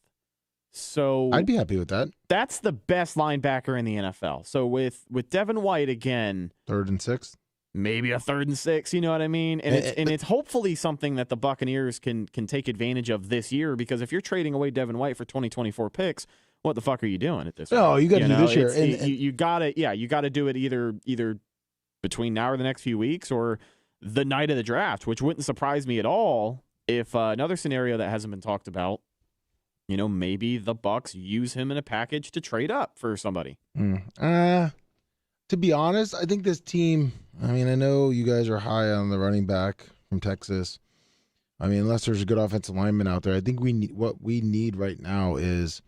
So I'd be happy with that. That's the best linebacker in the NFL. So with Devin White again, 3rd and 6th. Maybe a 3rd and 6, you know what I mean? And it's hopefully something that the Buccaneers can take advantage of this year, because if you're trading away Devin White for 2024 picks, what the fuck are you doing at this point? No, you got to do this year. You got to do it either between now or the next few weeks or the night of the draft, which wouldn't surprise me at all if another scenario that hasn't been talked about, maybe the Bucs use him in a package to trade up for somebody. To be honest, I think this team, I know you guys are high on the running back from Texas. Unless there's a good offensive lineman out there, I think what we need right now is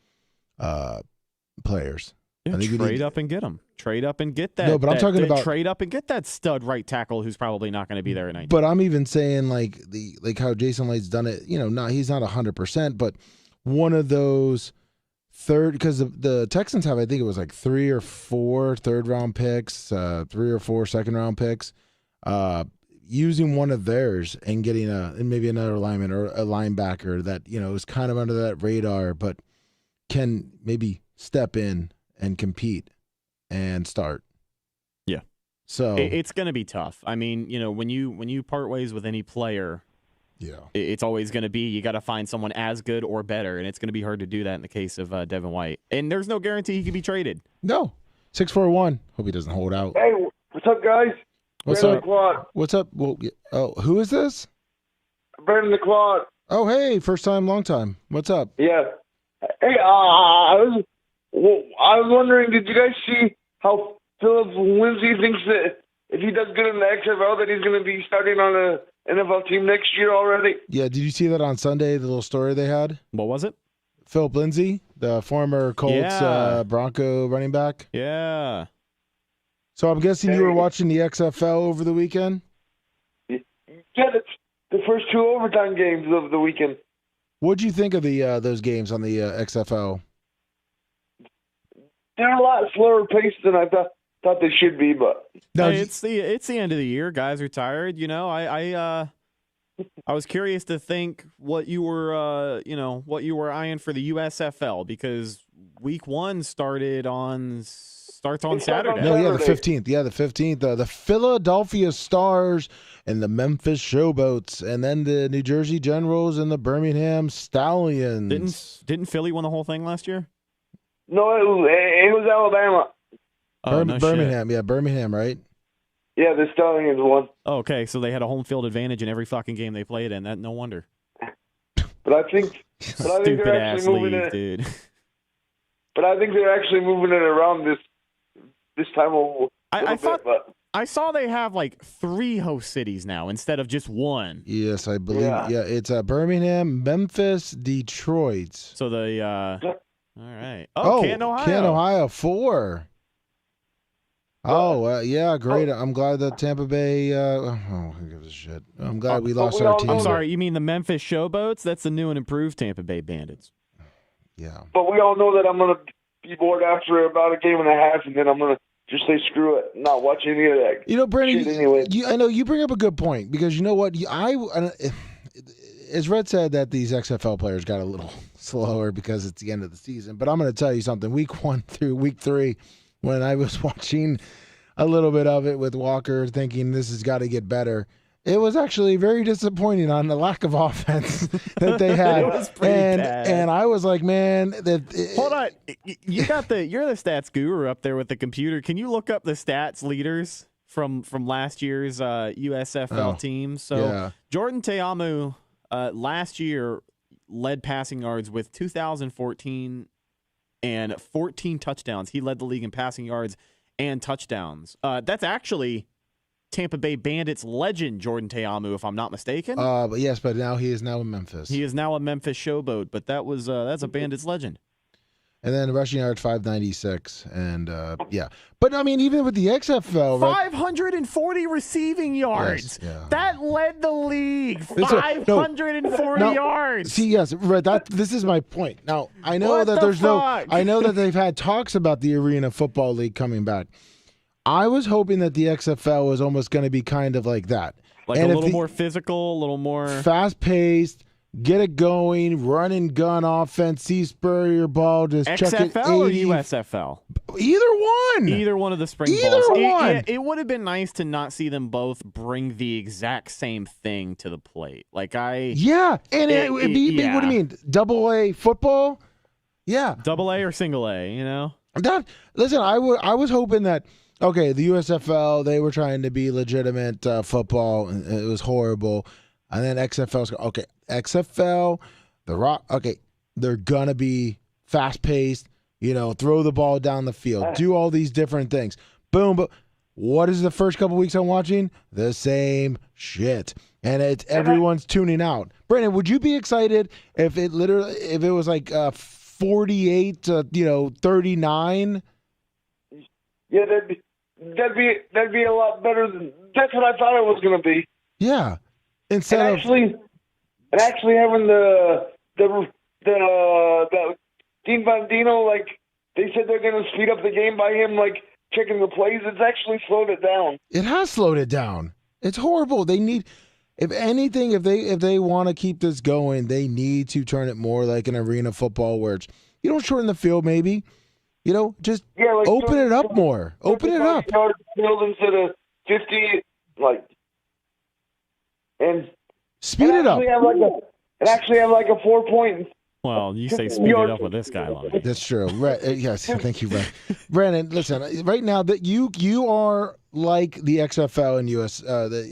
players. Yeah, trade up and get him. Trade up and get that. No, but I'm talking about trade up and get that stud right tackle who's probably not going to be there at 19. But I'm even saying like how Jason Licht's done it. You know, he's not 100%, but one of those because the Texans have, I think it was like 3 or 4 third-round picks, 3 or 4 second-round picks. Using one of theirs and getting maybe another lineman or a linebacker that, you know, is kind of under that radar, but can maybe step in and compete and start. Yeah. So it's going to be tough. I mean, you know, when you part ways with any player, it's always going to be you got to find someone as good or better, and it's going to be hard to do that in the case of Devin White. And there's no guarantee he can be traded. No. 641. Hope he doesn't hold out. Hey, what's up, guys? What's Brandon up? The What's up? Well, who is this? Brandon the Quad. Oh, hey, first time, long time. What's up? Yeah. Hey, I was wondering, did you guys see how Philip Lindsay thinks that if he does good in the XFL, that he's going to be starting on an NFL team next year already? Yeah, did you see that on Sunday, the little story they had? What was it? Philip Lindsay, the former Colts Bronco running back. Yeah. So I'm guessing you were watching the XFL over the weekend? Yeah, that's the first 2 overtime games of the weekend. What'd you think of those games on the XFL? They're a lot slower paced than I thought they should be, but no, it's the end of the year. Guys are tired. You know, I was curious to think what you were eyeing for the USFL, because week 1 starts on Saturday. No, yeah, the 15th. Yeah, the 15th. The Philadelphia Stars and the Memphis Showboats, and then the New Jersey Generals and the Birmingham Stallions. Didn't Philly win the whole thing last year? No, it was Alabama. Birmingham, shit. Yeah, Birmingham, right? Yeah, the Stallions won. Oh, okay, so they had a home field advantage in every fucking game they played in. That no wonder. But I think Stupid they're ass actually moving league, it, dude. But I think they're actually moving it around this time I saw they have like 3 host cities now instead of just 1. Yes, I believe. Yeah, it's Birmingham, Memphis, Detroit. So all right. Oh, Canton, Ohio. Canton, Ohio, 4. Oh, yeah, great. I'm glad that Tampa Bay. Who gives a shit? I'm glad we lost our team. I'm sorry, you mean the Memphis Showboats? That's the new and improved Tampa Bay Bandits. Yeah. But we all know that I'm going to be bored after about a game and a half, and then I'm going to just say screw it, not watch any of that. You know, Brandon, anyway. I know you bring up a good point, because you know what? As Red said, that these XFL players got a little slower because it's the end of the season. But I'm going to tell you something. Week 1 through week 3, when I was watching a little bit of it with Walker, thinking this has got to get better, it was actually very disappointing on the lack of offense that they had. It was pretty bad. And I was like, man, hold on. You're the stats guru up there with the computer. Can you look up the stats leaders from last year's USFL team? So yeah. Jordan Teamu last year led passing yards with 2,014 and 14 touchdowns. He led the league in passing yards and touchdowns. That's actually Tampa Bay Bandits legend Jordan Teamu, if I'm not mistaken. But yes, but now he is now in Memphis. He is now a Memphis Showboat, but that's a Bandits legend. And then rushing yards 596, and yeah. But I mean, even with the XFL, 540 receiving yards. Yes, yeah. That led the league. 540 yards. See, yes, right. This is my point. Now I know I know that they've had talks about the Arena Football League coming back. I was hoping that the XFL was almost going to be kind of like that, like a little more physical, a little more fast-paced. Get it going, run and gun offense, see Spurrier ball, just chuck it 80. XFL or USFL? Either one. Either one of the spring balls. It would have been nice to not see them both bring the exact same thing to the plate. Yeah, and it'd be what do you mean? AA football? Yeah. AA or single A, you know? Listen, I was hoping that, okay, the USFL, they were trying to be legitimate football, and it was horrible. And then XFL's okay. XFL, they're gonna be fast paced. You know, throw the ball down the field, do all these different things. Boom, but what is the first couple weeks I'm watching? The same shit, and everyone's tuning out. Brandon, would you be excited if it was like 48 to 39? Yeah, that'd be a lot better than that's what I thought it was going to be. Yeah, and actually having the Dean Bondino, like they said they're going to speed up the game by him like checking the plays. It's actually slowed it down. It has slowed it down. It's horrible. They need, if anything, if they want to keep this going, they need to turn it more like an arena football where it's, you don't shorten the field, maybe. You know, just like open it up more. Open it up. Field instead of 50, like, and speed it up. Actually have like a 4-point. Well, you say speed it up with this guy, Lummy. That's true. Right. Yes, thank you, Brandon. Listen, right now that you are like the XFL and the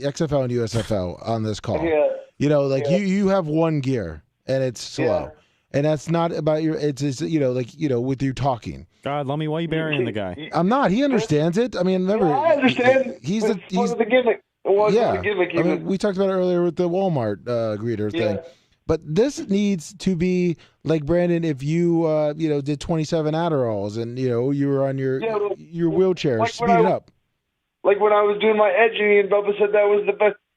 XFL and USFL on this call. Yeah. You know, like you have one gear and it's slow. Yeah. And that's not about your. It's with you talking. God, Lummy, why are you burying the guy? I'm not. He understands it. I mean, remember, I understand. He's the gimmick. It wasn't the gimmick. I mean, we talked about it earlier with the Walmart greeter thing. But this needs to be like, Brandon, if you did 27 Adderalls and you were on your wheelchair, like speed it up. Like when I was doing my edging, and Bubba said that was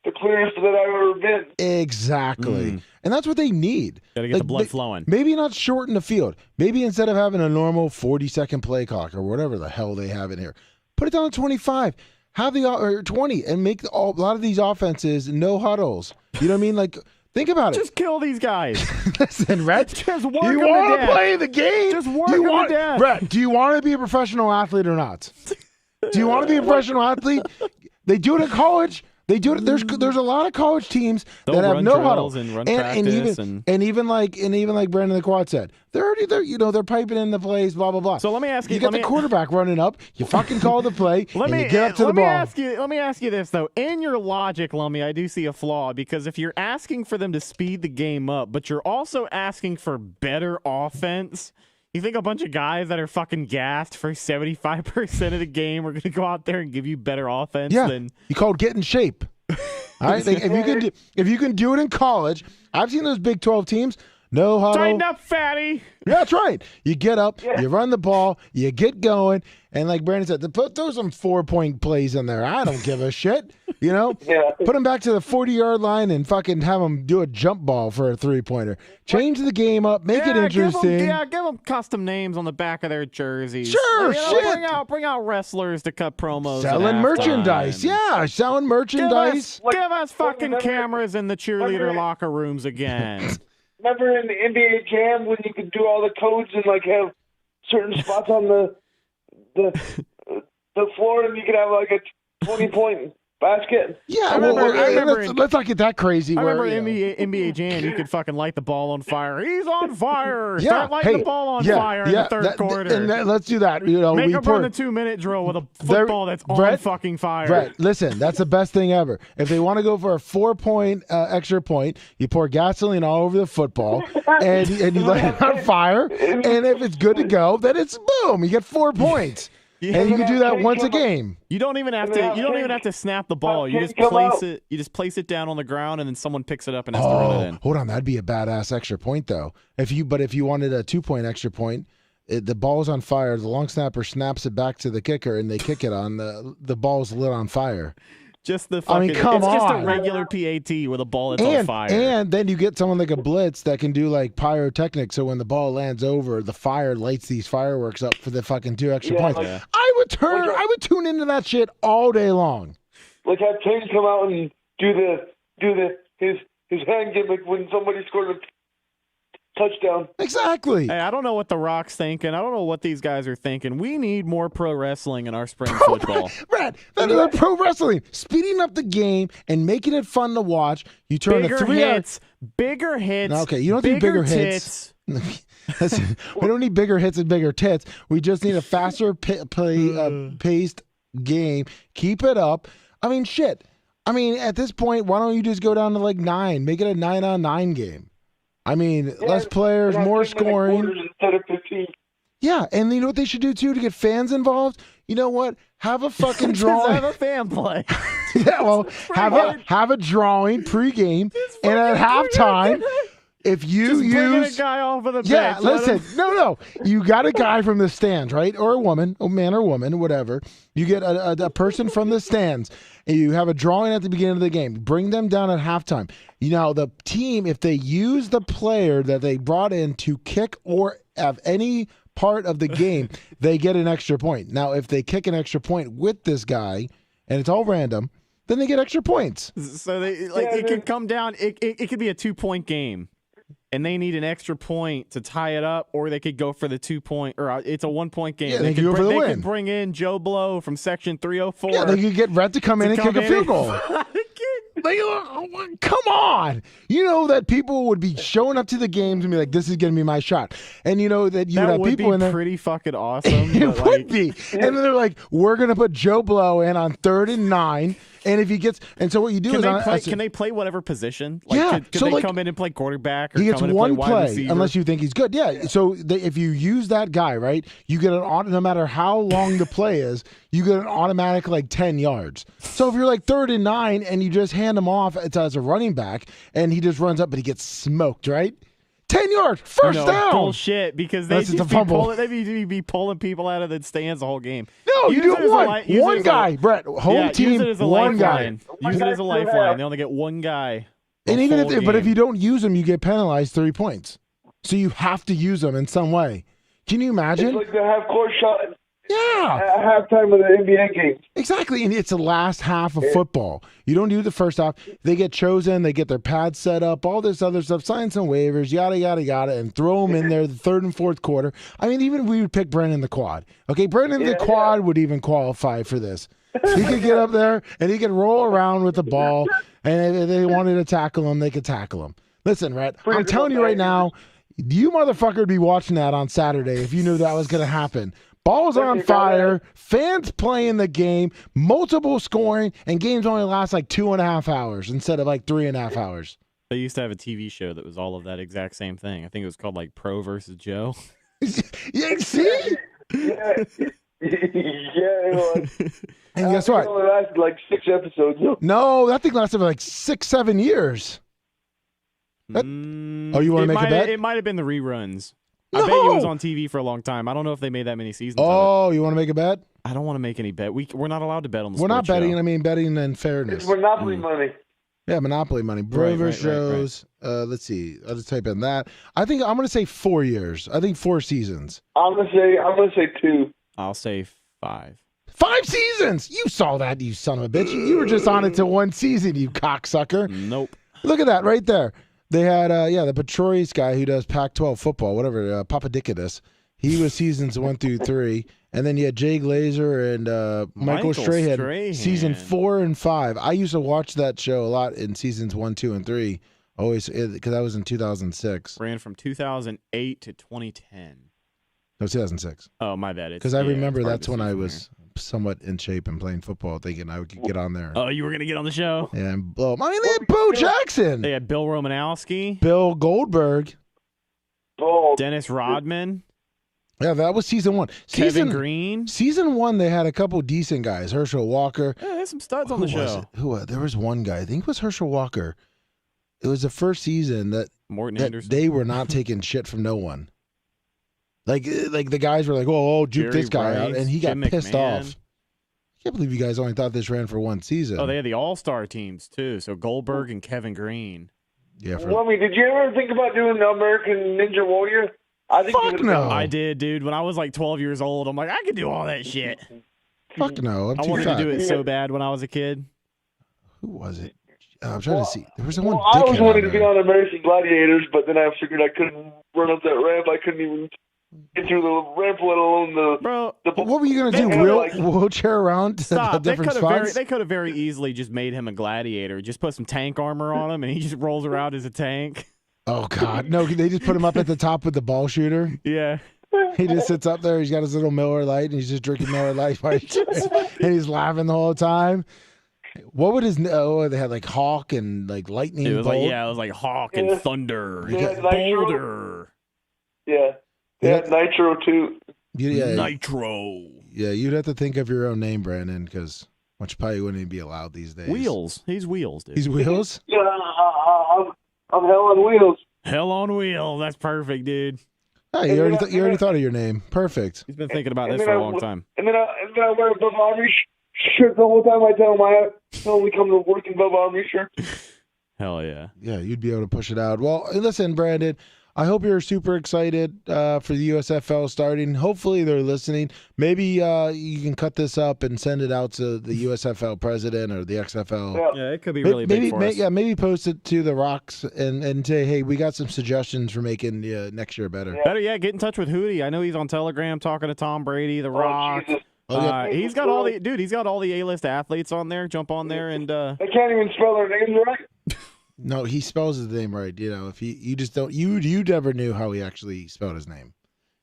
the clearest that I've ever been. Exactly. And that's what they need. Got to get the blood flowing. Maybe not shorten the field. Maybe instead of having a normal 40-second play clock or whatever the hell they have in here, put it down to 25. Have or 20 and make a lot of these offenses no huddles. You know what I mean? Like, think about it. Just kill these guys. Listen, Rhett. Just work you want to play the game? Just work them to death. Rhett, do you want to be a professional athlete or not? Do you want to be a professional athlete? They do it in college. They do it. There's a lot of college teams that have no huddle and even like Brandon the Quad said, they're piping in the plays, blah blah blah. So let me ask you. You get the quarterback running up. You fucking call the play. You get up to the ball. Let me ask you this though. In your logic, Lummy, I do see a flaw because if you're asking for them to speed the game up, but you're also asking for better offense. You think a bunch of guys that are fucking gassed for 75% of the game are going to go out there and give you better offense? Yeah, you call it get in shape. All right, like, if you can do it in college, I've seen those Big 12 teams. No huddle. Tighten up, fatty. Yeah, that's right. You get up, you run the ball, you get going, and like Brandon said, throw some 4-point plays in there. I don't give a shit. Put them back to the 40-yard line and fucking have them do a jump ball for a 3-pointer. Change the game up, make it interesting. Give them custom names on the back of their jerseys. Sure, shit. Bring out wrestlers to cut promos. Selling merchandise. Yeah, selling merchandise. Give us fucking cameras in the cheerleader locker rooms again. Remember in the NBA Jam when you could do all the codes and like have certain spots on the floor and you could have like a 20-point basket? Yeah, let's not get that crazy. I remember NBA Jam, you could fucking light the ball on fire. He's on fire. Start lighting the ball on fire in the third quarter. And let's do that. Make him run the 2-minute drill with a football that's on fucking fire. Brett, listen, that's the best thing ever. If they want to go for a 4-point extra point, you pour gasoline all over the football and you light it on fire. And if it's good to go, then it's boom. You get 4 points. And you can do that once a game. You don't even have to snap the ball. You just place it. You just place it down on the ground, and then someone picks it up and has to run it in. Hold on, that'd be a badass extra point though. If you wanted a 2-point extra point, the ball's on fire. The long snapper snaps it back to the kicker, and they kick it on the ball's lit on fire. Just the fucking. It's just a regular PAT with a ball that's on fire. And then you get someone like a blitz that can do like pyrotechnics. So when the ball lands over, the fire lights these fireworks up for the fucking 2 extra points. I would tune into that shit all day long. Like have Kane come out and do his hand gimmick when somebody scored a touchdown. Exactly. Hey, I don't know what The Rock's thinking. I don't know what these guys are thinking. We need more pro wrestling in our spring football. Brad, that's pro wrestling. Speeding up the game and making it fun to watch. You turn bigger a 3 hits, bigger hits. No, okay, you don't need bigger hits. Listen, we don't need bigger hits and bigger tits. We just need a faster paced game. Keep it up. I mean, shit. I mean, at this point, why don't you just go down to like 9? Make it a 9-on-9 game. I mean, less players, more scoring. Instead of 15. Yeah, and you know what they should do too to get fans involved? You know what? Have a fucking drawing. Have a fan play. Yeah, well, have a drawing pregame, and at halftime, if you just use bringing a guy off of the bench. Yeah, listen, no. You got a guy from the stands, right? Or a woman, a man or woman, whatever. You get a person from the stands, and you have a drawing at the beginning of the game. Bring them down at halftime. You know, the team, if they use the player that they brought in to kick or have any part of the game, they get an extra point. Now, if they kick an extra point with this guy, and it's all random, then they get extra points. So it could come down. It could be a 2-point game, and they need an extra point to tie it up, or they could go for the 2-point, or it's a 1-point game. Yeah, they could go for the win. They could bring in Joe Blow from Section 304. Yeah, they could get Rhett to come in and kick a field goal. Like, come on. You know that people would be showing up to the games and be like, this is going to be my shot. And you know that you have people in there. That would be pretty fucking awesome. It would be. And then they're like, we're going to put Joe Blow in on 3rd and 9. And if he gets, and so what you do can they play whatever position? Like, yeah. Could they come in and play quarterback? Or he gets come in one and play wide receiver? unless you think he's good. Yeah. So if you use that guy, right, you get no matter how long the play is, you get an automatic like 10 yards. So if you're like 3rd and 9 and you just hand him off as a running back and he just runs up but he gets smoked, right? 10 yards, first down. Bullshit, because they'd be pulling people out of the stands the whole game. No, you do one guy, Brett. Home team, one guy. Use it as a lifeline. They only get one guy. And even if you don't use them, you get penalized 3 points. So you have to use them in some way. Can you imagine? It's like the half-court shot. Yeah. At halftime of the NBA game. Exactly, and it's the last half of football. You don't do the first half. They get chosen. They get their pads set up, all this other stuff, sign some waivers, yada, yada, yada, and throw them in there the 3rd and 4th quarter. I mean, even if we would pick Brendan the Quad. Okay, Brendan the Quad would even qualify for this. He could get up there, and he could roll around with the ball, and if they wanted to tackle him, they could tackle him. Listen, Rhett, I'm telling you right now, you motherfucker would be watching that on Saturday if you knew that was going to happen. Balls on fire, fans playing the game, multiple scoring, and games only last like 2.5 hours instead of like 3.5 hours. They used to have a TV show that was all of that exact same thing. I think it was called like Pro versus Joe. Yeah, see? Yeah, it was. And guess what? It only lasted like 6 episodes. No, that thing lasted for like 6-7 years. You want to make a bet? It might have been the reruns. No. I bet you it was on TV for a long time. I don't know if they made that many seasons. Oh, you want to make a bet? I don't want to make any bet. We're not allowed to bet on the We're not betting. show. I mean, betting in fairness. It's Monopoly money. Yeah, Monopoly money. Brover shows. Right. Let's see. I'll just type in that. I'm going to say 4 years. I think 4 seasons. I'm gonna say 2. I'll say 5. 5 seasons. You saw that, you son of a bitch. You were just on it to 1 season, you cocksucker. Nope. Look at that right there. They had, the Petroris guy who does Pac-12 football, whatever, Papadikidis. He was seasons 1 through 3. And then you had Jay Glazer and Michael Strahan, season 4 and 5. I used to watch that show a lot in seasons 1, 2, and 3, always, because I was in 2006. Ran from 2008 to 2010. No, 2006. Oh, my bad. Because I remember that's when I was somewhat in shape and playing football, thinking I could get on there. Oh, you were going to get on the show? Yeah, and blow up. I mean, they had Bo Jackson. They had Bill Romanowski. Bill Goldberg. Dennis Rodman. Yeah, that was season 1. Kevin Green. Season 1, they had a couple decent guys. Herschel Walker. Yeah, there's some studs on the show. There was one guy. I think it was Herschel Walker. It was the first season that they were not taking shit from no one. Like the guys were like, oh, juke this guy out, and he got pissed off. I can't believe you guys only thought this ran for 1 season. Oh, they had the all-star teams, too. So Goldberg and Kevin Green. Yeah. Lummy, did you ever think about doing the American Ninja Warrior? Fuck no. I did, dude. When I was like 12 years old, I'm like, I could do all that shit. Fuck no. I wanted to do it so bad when I was a kid. Who was it? I'm trying to see. There was one. I always wanted to be on American Gladiators, but then I figured I couldn't run up that ramp. I couldn't even get through the ramp, let alone the. Bro, what were you gonna do? Wheelchair around? Stop. They could have very easily just made him a gladiator. Just put some tank armor on him, and he just rolls around as a tank. Oh God, no! They just put him up at the top with the ball shooter. Yeah. He just sits up there. He's got his little Miller Lite, and he's just drinking Miller Lite, and he's laughing the whole time. What would his? Oh, they had like Hawk and like Lightning. It was Bolt. It was like Hawk and Thunder, Boulder. Yeah, Nitro too. Nitro. Yeah, you'd have to think of your own name, Brandon, because which probably wouldn't even be allowed these days. Wheels. He's Wheels, dude. He's Wheels. Yeah, I'm hell on wheels. Hell on Wheels. That's perfect, dude. Oh, you already thought of your name. Perfect. He's been thinking about this for a long time. And then I wear a Bubba Army shirt the whole time. I tell him I only come to work in Bubba Army shirt. Hell yeah. Yeah, you'd be able to push it out. Well, listen, Brandon, I hope you're super excited for the USFL starting. Hopefully they're listening. Maybe you can cut this up and send it out to the USFL president or the XFL. Yeah, it could be really big for us. Yeah, maybe post it to the Rocks and say, hey, we got some suggestions for making next year better. Better yet, get in touch with Hootie. I know he's on Telegram talking to Tom Brady, the Rock. He's got all the A-list athletes on there. Jump on there and I can't even spell their names right. No, he spells his name right. You know, if you just don't, you never knew how he actually spelled his name.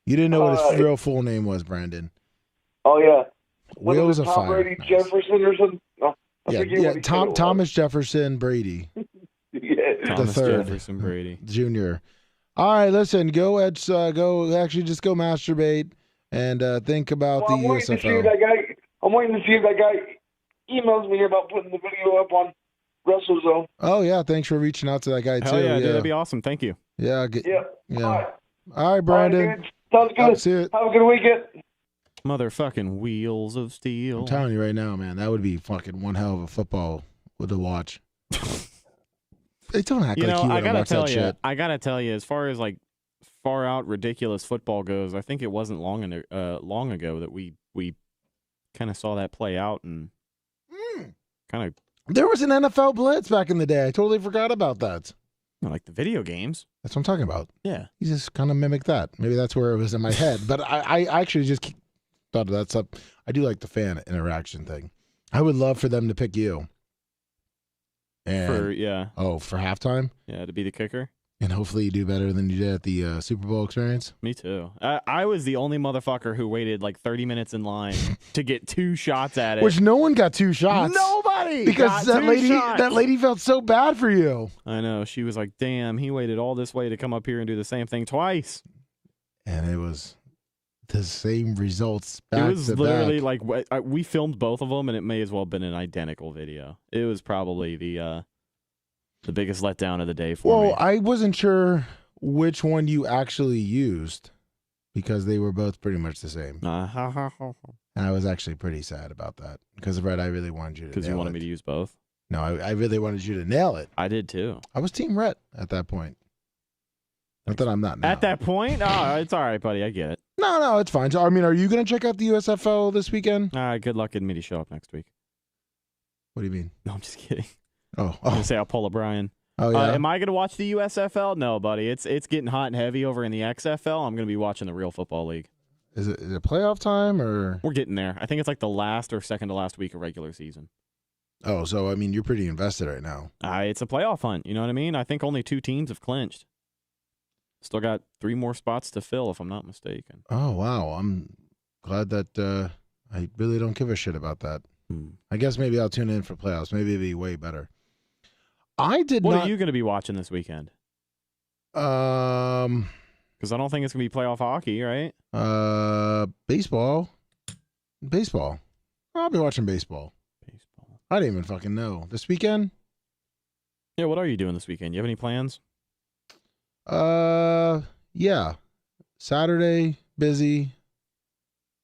You didn't know what his real full name was, Brandon. Oh yeah, Wheels of Tom Fire. Brady Jefferson or something. No, Thomas Jefferson Brady. Yeah, Thomas the third Jefferson Brady Jr. All right, listen, go masturbate and think about the USFL. I'm waiting to see if that guy emails me about putting the video up on WrestleZone. Oh yeah, thanks for reaching out to that guy too. Hell yeah, dude, that'd be awesome. Thank you. Yeah. All right, Brandon. All right, sounds good. See it. Have a good weekend. Motherfucking Wheels of Steel. I'm telling you right now, man, that would be fucking one hell of a football to watch. They don't act like you would watch that shit. I gotta tell you, as far as like far out ridiculous football goes, I think it wasn't long ago that we kind of saw that play out and kind of. There was an NFL blitz back in the day. I totally forgot about that. Like the video games. That's what I'm talking about. Yeah. You just kind of mimicked that. Maybe that's where it was in my head. But I actually just thought of that stuff. I do like the fan interaction thing. I would love for them to pick you. And for halftime? Yeah, to be the kicker. And hopefully you do better than you did at the Super Bowl experience. Me too. I was the only motherfucker who waited like 30 minutes in line to get 2 shots at it. Which no one got 2 shots. Nobody! Because that lady felt so bad for you. I know. She was like, damn, he waited all this way to come up here and do the same thing twice. And it was the same results back to back. It was literally like, we filmed both of them, and it may as well have been an identical video. It was probably the biggest letdown of the day for me. Well, I wasn't sure which one you actually used because they were both pretty much the same. And I was actually pretty sad about that because, Red, I really wanted you to nail it. Because you wanted me to use both? No, I really wanted you to nail it. I did too. I was Team Rhett at that point. Not that I'm not now. At that point? Oh, it's all right, buddy. I get it. No, it's fine. So, I mean, are you going to check out the USFL this weekend? Good luck getting me to show up next week. What do you mean? No, I'm just kidding. Oh. I'm going to say I'll pull O'Brien. Oh, yeah? Am I going to watch the USFL? No, buddy. It's getting hot and heavy over in the XFL. I'm going to be watching the real football league. Is it playoff time or? We're getting there. I think it's like the last or second to last week of regular season. Oh, so I mean, you're pretty invested right now. It's a playoff hunt. You know what I mean? I think only 2 teams have clinched. Still got 3 more spots to fill, if I'm not mistaken. Oh, wow. I'm glad that I really don't give a shit about that. I guess maybe I'll tune in for playoffs. Maybe it'd be way better. What are you going to be watching this weekend? Because I don't think it's going to be playoff hockey, right? Baseball. I'll be watching baseball. I didn't even fucking know. This weekend? Yeah, what are you doing this weekend? You have any plans? Yeah. Saturday, busy.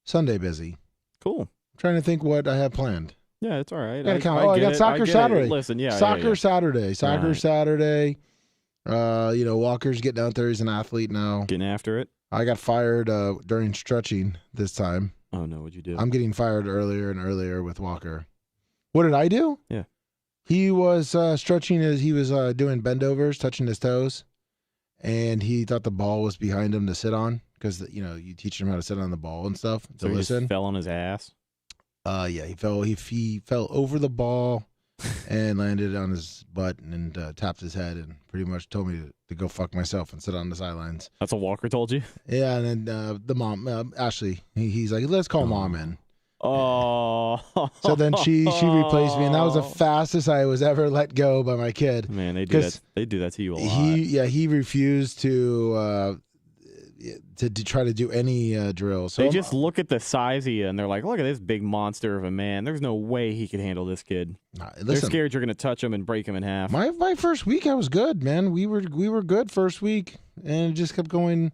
Sunday, busy. Cool. I'm trying to think what I have planned. Yeah, it's all right. I got soccer Saturday. Listen, yeah. Soccer Saturday. Saturday. Walker's getting out there. He's an athlete now. Getting after it. I got fired during stretching this time. Oh, no. What'd you do? I'm getting fired earlier and earlier with Walker. What did I do? Yeah. He was stretching he was doing bendovers, touching his toes, and he thought the ball was behind him to sit on because, you teach him how to sit on the ball and stuff. So he just fell on his ass? Yeah, he fell. He fell over the ball and landed on his butt and tapped his head and pretty much told me to go fuck myself and sit on the sidelines. That's what Walker told you? Yeah, and then the mom, Ashley, he's like, let's call Mom in. Oh. So then she replaced me, and that was the fastest I was ever let go by my kid. Man, they do that to you a lot. He refused to to try to do any drill. So they just look at the size of you and they're like, look at this big monster of a man. There's no way he can handle this kid. They're scared you're going to touch him and break him in half. My first week, I was good, man. We were good first week, and it just kept going,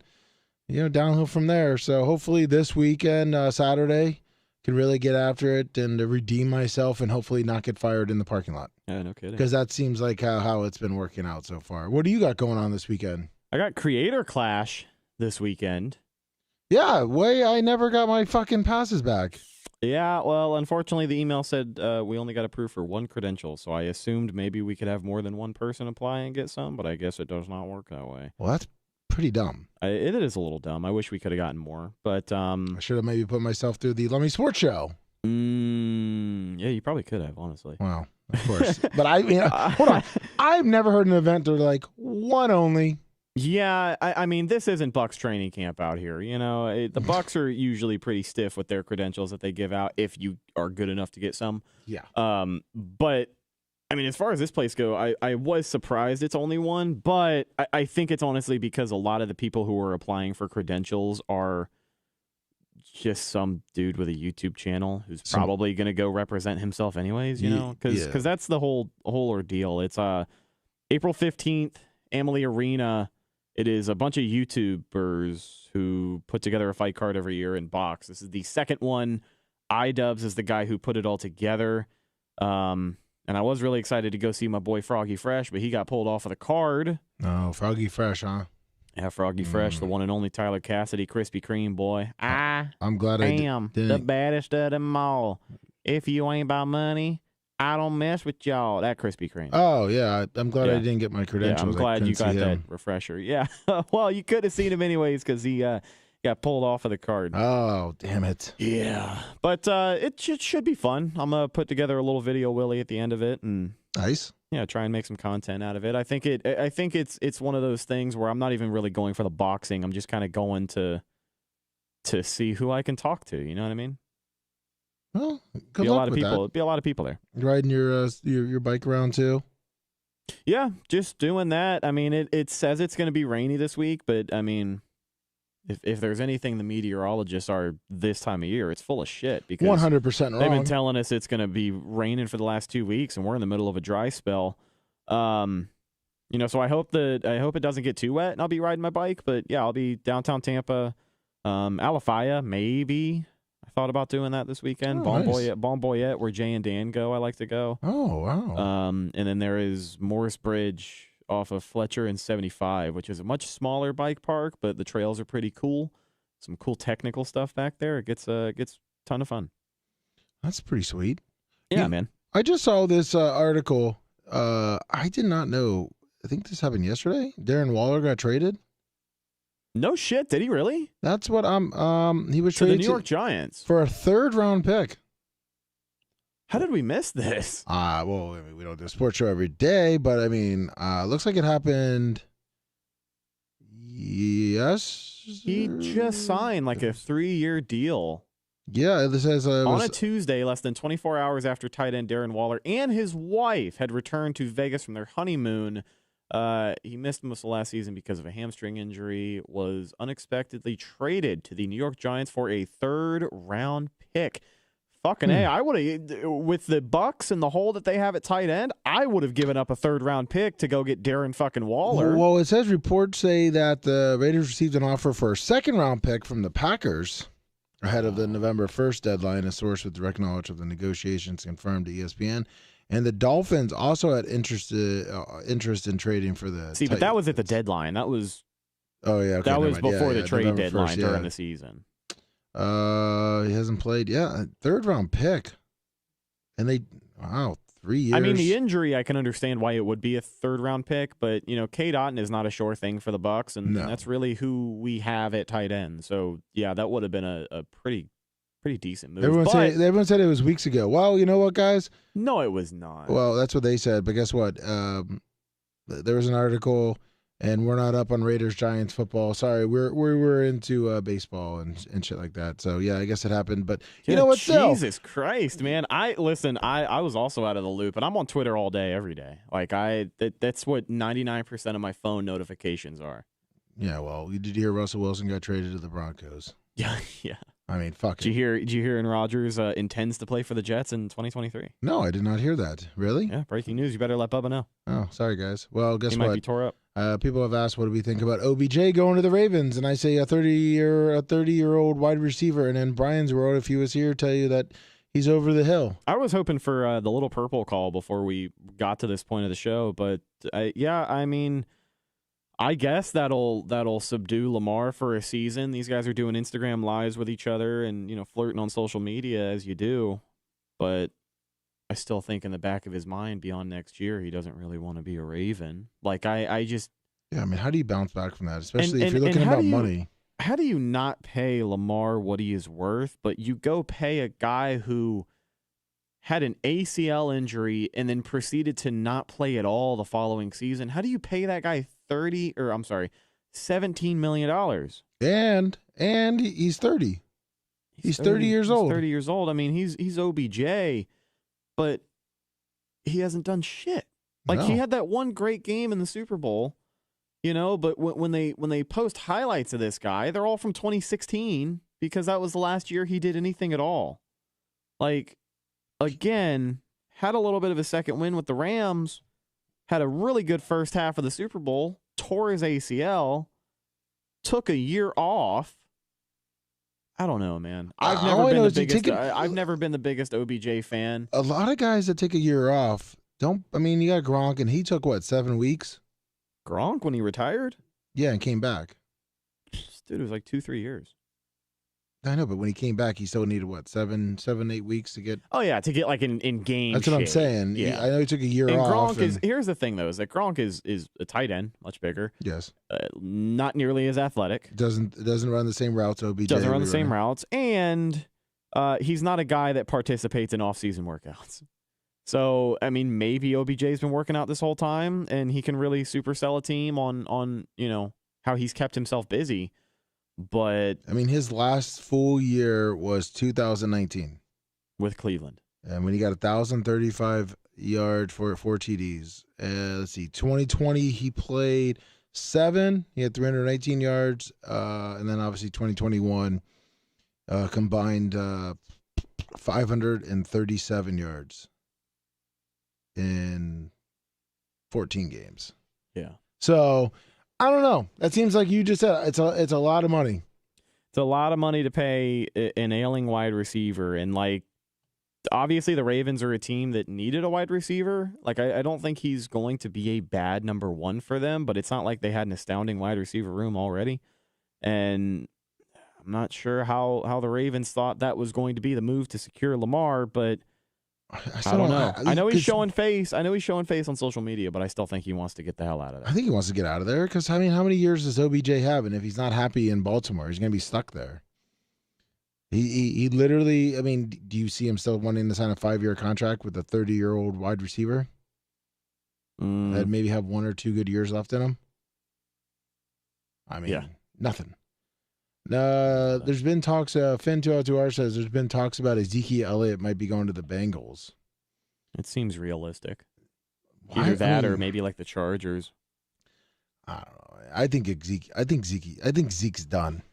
downhill from there. So hopefully this weekend, Saturday, can really get after it and redeem myself and hopefully not get fired in the parking lot. Yeah, no kidding. Because that seems like how it's been working out so far. What do you got going on this weekend? I got Creator Clash this weekend. Yeah, I never got my fucking passes back. Yeah, well, unfortunately, the email said we only got approved for one credential, so I assumed maybe we could have more than one person apply and get some, but I guess it does not work that way. Well, that's pretty dumb. It is a little dumb. I wish we could have gotten more, but I should have maybe put myself through the Lummy Sports Show. Yeah, you probably could have, honestly. Wow, of course. But hold on. I've never heard an event where like one only. Yeah, I mean, this isn't Bucs training camp out here. The Bucs are usually pretty stiff with their credentials that they give out if you are good enough to get some. Yeah. But, I mean, as far as this place go, I was surprised it's only one, but I think it's honestly because a lot of the people who are applying for credentials are just some dude with a YouTube channel who's probably going to go represent himself anyways, because that's the whole ordeal. It's April 15th, Amalie Arena. It is a bunch of YouTubers who put together a fight card every year in box. This is the second one. iDubbbz is the guy who put it all together. And I was really excited to go see my boy Froggy Fresh, but he got pulled off of the card. Oh, Froggy Fresh, huh? Yeah, Froggy Fresh, the one and only Tyler Cassidy, Krispy Kreme boy. I'm glad I am the baddest of them all. If you ain't about money, I don't mess with y'all. That Krispy Kreme. Oh, yeah. I'm glad I didn't get my credentials. Yeah, I'm glad you got that refresher. Yeah. Well, you could have seen him anyways because he got pulled off of the card. Oh, damn it. Yeah. But it should be fun. I'm going to put together a little video, Willie, at the end of it. And nice. Yeah, try and make some content out of it. I think it's one of those things where I'm not even really going for the boxing. I'm just kind of going to see who I can talk to. You know what I mean? Well, good luck with that. Be a lot of people there. Riding your bike around too? Yeah, just doing that. I mean, it says it's going to be rainy this week, but I mean, if there's anything the meteorologists are this time of year, it's full of shit because 100% wrong. They've been telling us it's going to be raining for the last 2 weeks, and we're in the middle of a dry spell. So I hope it doesn't get too wet, and I'll be riding my bike. But yeah, I'll be downtown Tampa, Alafaya, maybe. Thought about doing that this weekend. Bon Boyette, where Jay and Dan go. I like to go. Oh, wow. And then there is Morris Bridge off of Fletcher and 75, which is a much smaller bike park, but the trails are pretty cool. Some cool technical stuff back there. It gets a ton of fun. That's pretty sweet. Yeah, man. I just saw this article. I did not know. I think this happened yesterday. Darren Waller got traded. No shit, did he really? That's what he was to traded the New York Giants for a 3rd round pick. How did we miss this? Well, I mean, we don't do a sports show every day, but I mean, looks like it happened. Yes, he just signed like a 3-year deal. Yeah, this says on a Tuesday, less than 24 hours after tight end Darren Waller and his wife had returned to Vegas from their honeymoon. He missed most of last season because of a hamstring injury, was unexpectedly traded to the New York Giants for a 3rd round pick. Fucking A, I would have, with the Bucs and the hole that they have at tight end, I would have given up a 3rd round pick to go get Darren fucking Waller. Well, it says reports say that the Raiders received an offer for a 2nd round pick from the Packers ahead of the November 1st deadline. A source with direct knowledge of the negotiations confirmed to ESPN. And the Dolphins also had interest in trading for the Titans. But that was at the deadline. That was okay, that was before the trade November deadline 1st, during the season. He hasn't played. Yeah, 3rd round pick. And 3 years. I mean, the injury, I can understand why it would be a 3rd round pick, but Cade Otton is not a sure thing for the Bucs, and that's really who we have at tight end. So yeah, that would have been a pretty decent move. Everyone said it was weeks ago. Well, you know what, guys? No, it was not. Well, that's what they said. But guess what? There was an article, and we're not up on Raiders Giants football. Sorry, we're into baseball and shit like that. So yeah, I guess it happened. But you know what? Jesus Christ, man! I was also out of the loop, and I'm on Twitter all day, every day. Like that's what 99% of my phone notifications are. Yeah, well, did you hear Russell Wilson got traded to the Broncos? Yeah, yeah. I mean, fuck it. Did you hear Aaron Rodgers intends to play for the Jets in 2023? No, I did not hear that. Really? Yeah, breaking news. You better let Bubba know. Oh, sorry, guys. Well, guess he what? Might be tore up. People have asked, what do we think about OBJ going to the Ravens? And I say a 30-year-old wide receiver. And then Brian's world, if he was here, tell you that he's over the hill. I was hoping for the little purple call before we got to this point of the show, but I mean, I guess that'll subdue Lamar for a season. These guys are doing Instagram lives with each other and, flirting on social media as you do. But I still think in the back of his mind beyond next year, he doesn't really want to be a Raven. Like, I just... Yeah, I mean, how do you bounce back from that? Especially if you're looking about money. How do you not pay Lamar what he is worth, but you go pay a guy who had an ACL injury and then proceeded to not play at all the following season? How do you pay that guy $17 million? And he's 30. He's 30 years old. 30 years old. I mean, he's OBJ, but he hasn't done shit. Like, he had that one great game in the Super Bowl, but when they post highlights of this guy, they're all from 2016 because that was the last year he did anything at all. Like, again, had a little bit of a second win with the Rams, had a really good first half of the Super Bowl, tore his ACL, took a year off. I don't know, man. I've never been the biggest OBJ fan. A lot of guys that take a year off you got Gronk, and he took 7 weeks? Gronk when he retired? Yeah, and came back. Dude, it was like 2-3 years. I know, but when he came back, he still needed 7-8 weeks to get. Oh yeah, to get like in game. That's what I'm saying. Yeah, I know he took a year off. Gronk here's the thing though, is that Gronk is a tight end, much bigger. Yes. Not nearly as athletic. Doesn't run the same routes OBJ. Doesn't run the same routes, and he's not a guy that participates in off-season workouts. So I mean, maybe OBJ's been working out this whole time, and he can really supersell a team on how he's kept himself busy. But I mean, his last full year was 2019 with Cleveland, and when he got 1,035 yards for 4 TDs. Let's see, 2020 he played 7. He had 319 yards, and then obviously 2021 combined 537 yards in 14 games. Yeah. So. I don't know. That seems like you just said it's a lot of money. It's a lot of money to pay an ailing wide receiver, and like obviously the Ravens are a team that needed a wide receiver. Like I don't think he's going to be a bad number 1 for them, but it's not like they had an astounding wide receiver room already. And I'm not sure how the Ravens thought that was going to be the move to secure Lamar, but I don't know. I know he's showing face. I know he's showing face on social media, but I still think he wants to get the hell out of there. I think he wants to get out of there because, I mean, how many years does OBJ have? And if he's not happy in Baltimore, he's going to be stuck there. He literally, I mean, do you see him still wanting to sign a 5-year contract with a 30-year-old wide receiver that maybe have 1 or 2 good years left in him? I mean, nothing. There's been talks. Finn202R says there's been talks about Ezekiel Elliott might be going to the Bengals. It seems realistic. Either that or maybe like the Chargers. I don't know. I think Zeke's done.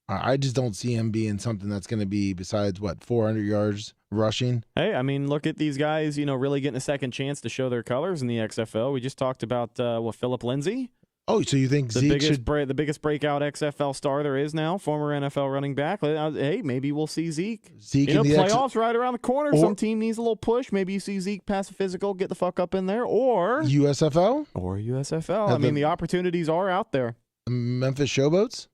I just don't see him being something that's going to be besides 400 yards rushing. Hey, I mean, look at these guys. Really getting a second chance to show their colors in the XFL. We just talked about Phillip Lindsay. Oh, so you think Zeke the biggest breakout XFL star there is now, former NFL running back? Hey, maybe we'll see Zeke. In the playoffs right around the corner. Some team needs a little push. Maybe you see Zeke pass a physical, get the fuck up in there, or USFL. I mean, the opportunities are out there. Memphis Showboats.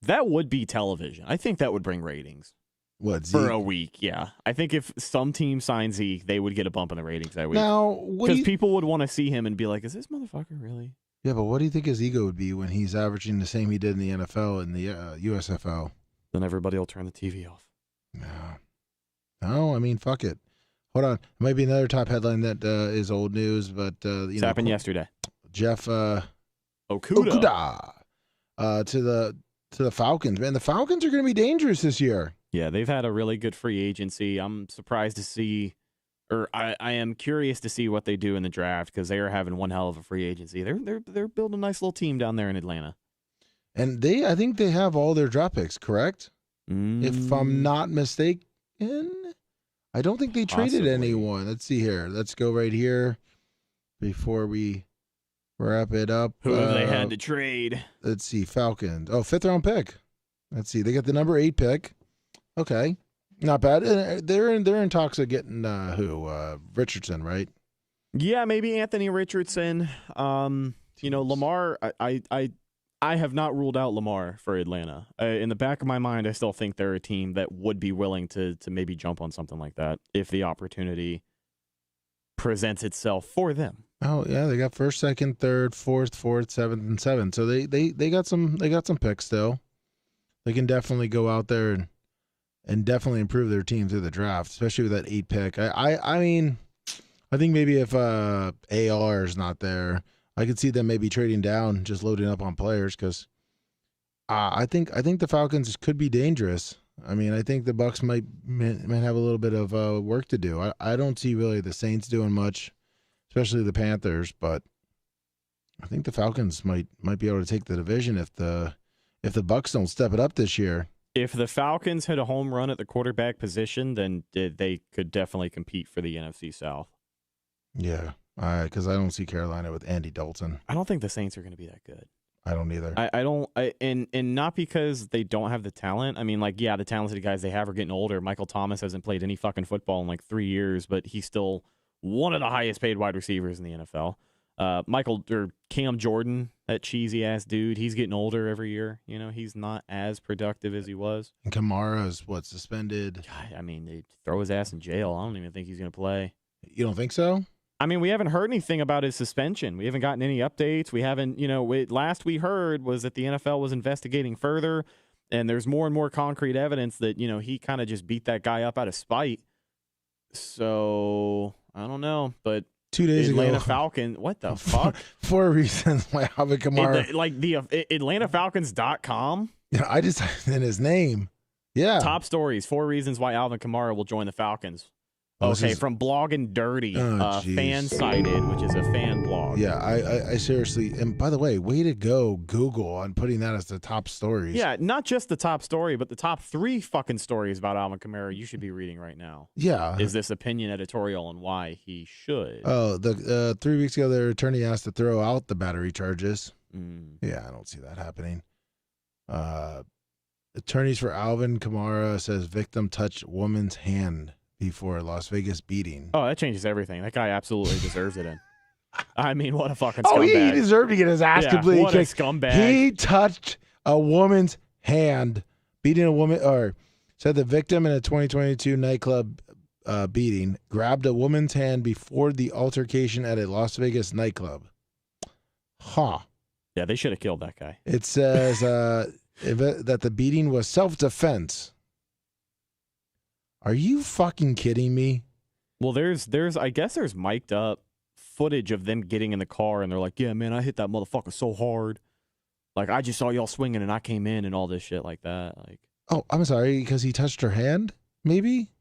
That would be television. I think that would bring ratings. What, Zeke? For a week, yeah. I think if some team signs Zeke, they would get a bump in the ratings that week. Now, because people would want to see him and be like, "Is this motherfucker really?" Yeah, but what do you think his ego would be when he's averaging the same he did in the NFL and the USFL? Then everybody will turn the TV off. No, I mean, fuck it. Hold on. It might be another top headline that is old news, but it happened yesterday. Jeff Okudah to the Falcons. Man, the Falcons are going to be dangerous this year. Yeah, they've had a really good free agency. I'm surprised to see or I am curious to see what they do in the draft because they are having one hell of a free agency. They're building a nice little team down there in Atlanta. And I think they have all their draft picks, correct? If I'm not mistaken, I don't think they traded anyone. Let's see here. Let's go right here before we wrap it up. Who have they had to trade? Let's see. Falcons. Oh, 5th round pick. Let's see. They got the number 8 pick. Okay. Not bad. They're in talks of getting Richardson, right? Yeah, maybe Anthony Richardson. Lamar, I have not ruled out Lamar for Atlanta. In the back of my mind, I still think they're a team that would be willing to maybe jump on something like that if the opportunity presents itself for them. Oh yeah, they got 1st, 2nd, 3rd, 4th, 7th, and 7th. So they got some picks still. They can definitely go out there and definitely improve their team through the draft, especially with that 8 pick. I mean, I think maybe if AR is not there, I could see them maybe trading down, just loading up on players because I think the Falcons could be dangerous. I mean, I think the Bucs might have a little bit of work to do. I don't see really the Saints doing much, especially the Panthers, but I think the Falcons might be able to take the division if the Bucs don't step it up this year. If the Falcons hit a home run at the quarterback position, then they could definitely compete for the NFC South. Yeah, because I don't see Carolina with Andy Dalton. I don't think the Saints are going to be that good. I don't either. I don't, and not because they don't have the talent. I mean, the talented guys they have are getting older. Michael Thomas hasn't played any fucking football in like 3 years, but he's still one of the highest paid wide receivers in the NFL. Cam Jordan, that cheesy ass dude, he's getting older every year. You know, he's not as productive as he was. And Kamara's suspended? God, I mean, they throw his ass in jail. I don't even think he's going to play. You don't think so? I mean, we haven't heard anything about his suspension. We haven't gotten any updates. We haven't, last we heard was that the NFL was investigating further, and there's more and more concrete evidence that, he kind of just beat that guy up out of spite. So, I don't know, but 2 days Atlanta ago, Falcon, what the fuck? 4 reasons why Alvin Kamara. AtlantaFalcons.com? Yeah, I just typed in his name. Yeah. Top stories, 4 reasons why Alvin Kamara will join the Falcons. Okay, from Blogging Dirty, Fan-Sided, which is a fan blog. Yeah, I seriously, and by the way, way to go, Google, on putting that as the top stories. Yeah, not just the top story, but the top 3 fucking stories about Alvin Kamara you should be reading right now. Yeah. Is this opinion editorial and why he should. Oh, 3 weeks ago, their attorney asked to throw out the battery charges. Yeah, I don't see that happening. Attorneys for Alvin Kamara says victim touched woman's hand before a Las Vegas beating. Oh, that changes everything. That guy absolutely deserves it in. I mean, what a fucking scumbag. Oh, he deserved to get his ass completely kicked. What a scumbag. He touched a woman's hand, beating a woman, or said the victim in a 2022 nightclub beating grabbed a woman's hand before the altercation at a Las Vegas nightclub. Huh. Yeah, they should have killed that guy. It says that the beating was self-defense. Are you fucking kidding me? Well, I guess there's mic'd up footage of them getting in the car, and they're like, yeah, man, I hit that motherfucker so hard. Like, I just saw y'all swinging, and I came in and all this shit like that. Like, oh, I'm sorry, because he touched her hand, maybe?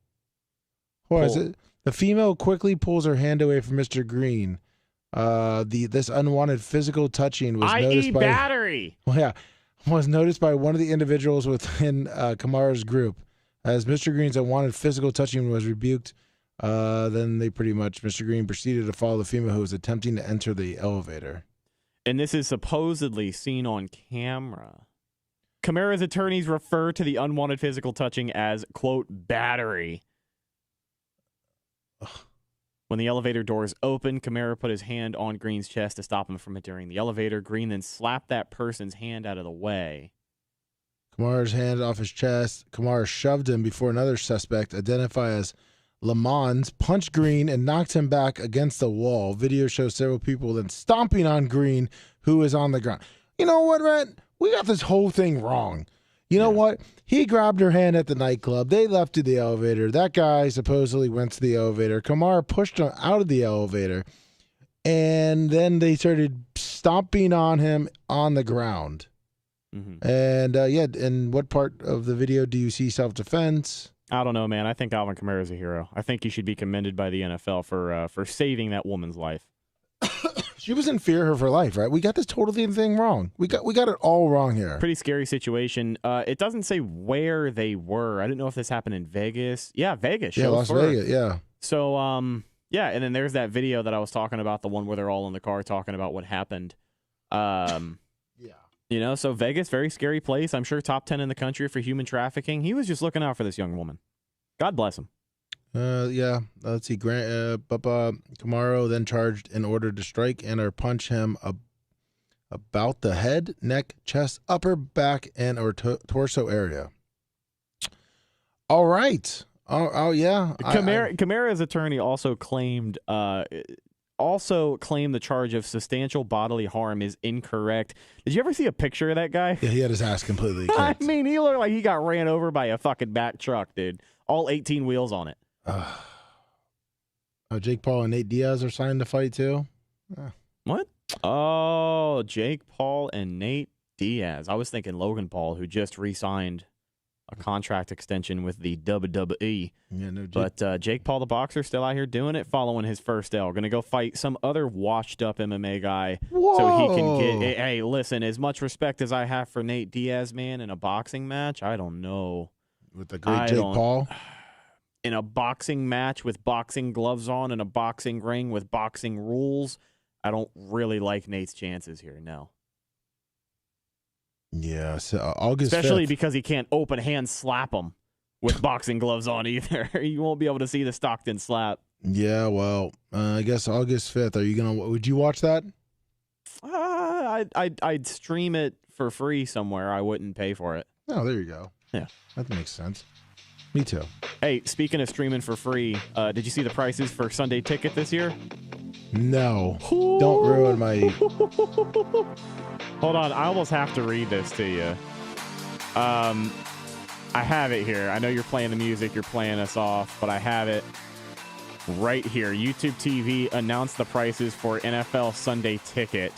Or is it? The female quickly pulls her hand away from Mr. Green. This unwanted physical touching was noticed by battery. Well, yeah, was noticed by one of the individuals within Kamara's group. As Mr. Green's unwanted physical touching was rebuked, then Mr. Green proceeded to follow the female who was attempting to enter the elevator. And this is supposedly seen on camera. Kamara's attorneys refer to the unwanted physical touching as, quote, battery. When the elevator doors opened, Kamara put his hand on Green's chest to stop him from entering the elevator. Green then slapped that person's hand out of the way. Kamara's hand off his chest. Kamara shoved him before another suspect, identified as Lamons, punched Green and knocked him back against the wall. Video shows several people then stomping on Green, who is on the ground. You know what, Rhett? We got this whole thing wrong. You know what? He grabbed her hand at the nightclub. They left to the elevator. That guy supposedly went to the elevator. Kamara pushed him out of the elevator, and then they started stomping on him on the ground. Mm-hmm. And and what part of the video do you see self-defense? I don't know, man. I think Alvin Kamara is a hero. I think he should be commended by the NFL for saving that woman's life. She was in fear of her life, right? We got this totally thing wrong. We got it all wrong here. Pretty scary situation. It doesn't say where they were. I didn't know if this happened in Vegas. Yeah, Vegas. Yeah, Las Vegas. Yeah. So, yeah, and then there's that video that I was talking about, the one where they're all in the car talking about what happened. Yeah. You know, so Vegas, very scary place. I'm sure top 10 in the country for human trafficking. He was just looking out for this young woman. God bless him. Yeah. Let's see. Bubba Camaro then charged in order to strike and or punch him about the head, neck, chest, upper back, and or torso area. All right. Oh yeah. Kamara's attorney also claimed the charge of substantial bodily harm is incorrect. Did you ever see a picture of that guy? Yeah, he had his ass completely kicked. I mean, he looked like he got ran over by a fucking back truck, dude. All 18 wheels on it. Jake Paul and Nate Diaz are signed to fight too. What? Oh, Jake Paul and Nate Diaz. I was thinking Logan Paul, who just re-signed a contract extension with the WWE. Yeah, no. But Jake Paul, the boxer, still out here doing it, following his first L. Going to go fight some other washed-up MMA guy. Whoa. So he can get. Hey, listen, as much respect as I have for Nate Diaz, man, in a boxing match, I don't know. With the great Jake Paul? In a boxing match with boxing gloves on in a boxing ring with boxing rules, I don't really like Nate's chances here, no. Yeah, so August especially 5th. Because he can't open hand slap him with boxing gloves on either. You won't be able to see the Stockton slap. Yeah, well, I guess August 5th. Would you watch that? I'd stream it for free somewhere. I wouldn't pay for it. Oh, there you go. Yeah. That makes sense. Me too. Hey, speaking of streaming for free, did you see the prices for Sunday Ticket this year? No. Don't ruin my... Hold on, I almost have to read this to you. I have it here. I know you're playing the music, you're playing us off, but I have it right here. YouTube TV announced the prices for NFL Sunday Ticket.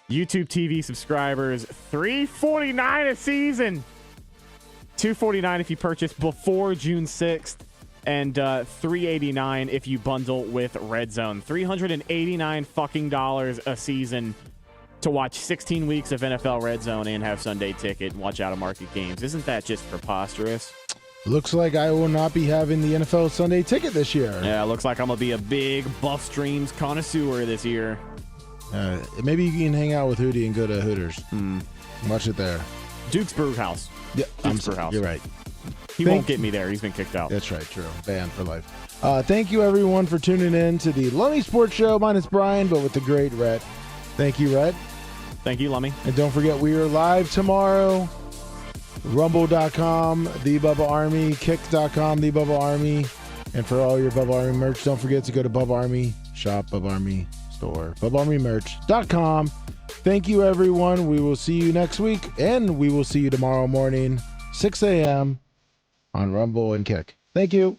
YouTube TV subscribers, $3.49 a season. $2.49 if you purchase before June 6th, and $3.89 if you bundle with Red Zone. $389 fucking dollars a season to watch 16 weeks of NFL Red Zone and have Sunday Ticket and watch out-of-market games. Isn't that just preposterous? Looks like I will not be having the NFL Sunday Ticket this year. Yeah, looks like I'm going to be a big Buff Streams connoisseur this year. Maybe you can hang out with Hootie and go to Hooters. Watch it there. Duke's Brewhouse. Yeah, Duke's Brewhouse. You're right. He won't get me there. He's been kicked out. That's right. True. Banned for life. Thank you, everyone, for tuning in to the Lummy Sports Show. Mine is Brian, but with the great Rhett. Thank you, Rhett. Thank you, Lummy. And don't forget, we are live tomorrow. Rumble.com, The Bubba Army. Kick.com, The Bubba Army. And for all your Bubba Army merch, don't forget to go to Bubba Army shop, Bubba Army store, BubbaArmyMerch.com. Thank you, everyone. We will see you next week, and we will see you tomorrow morning, 6 a.m. on Rumble and Kick. Thank you.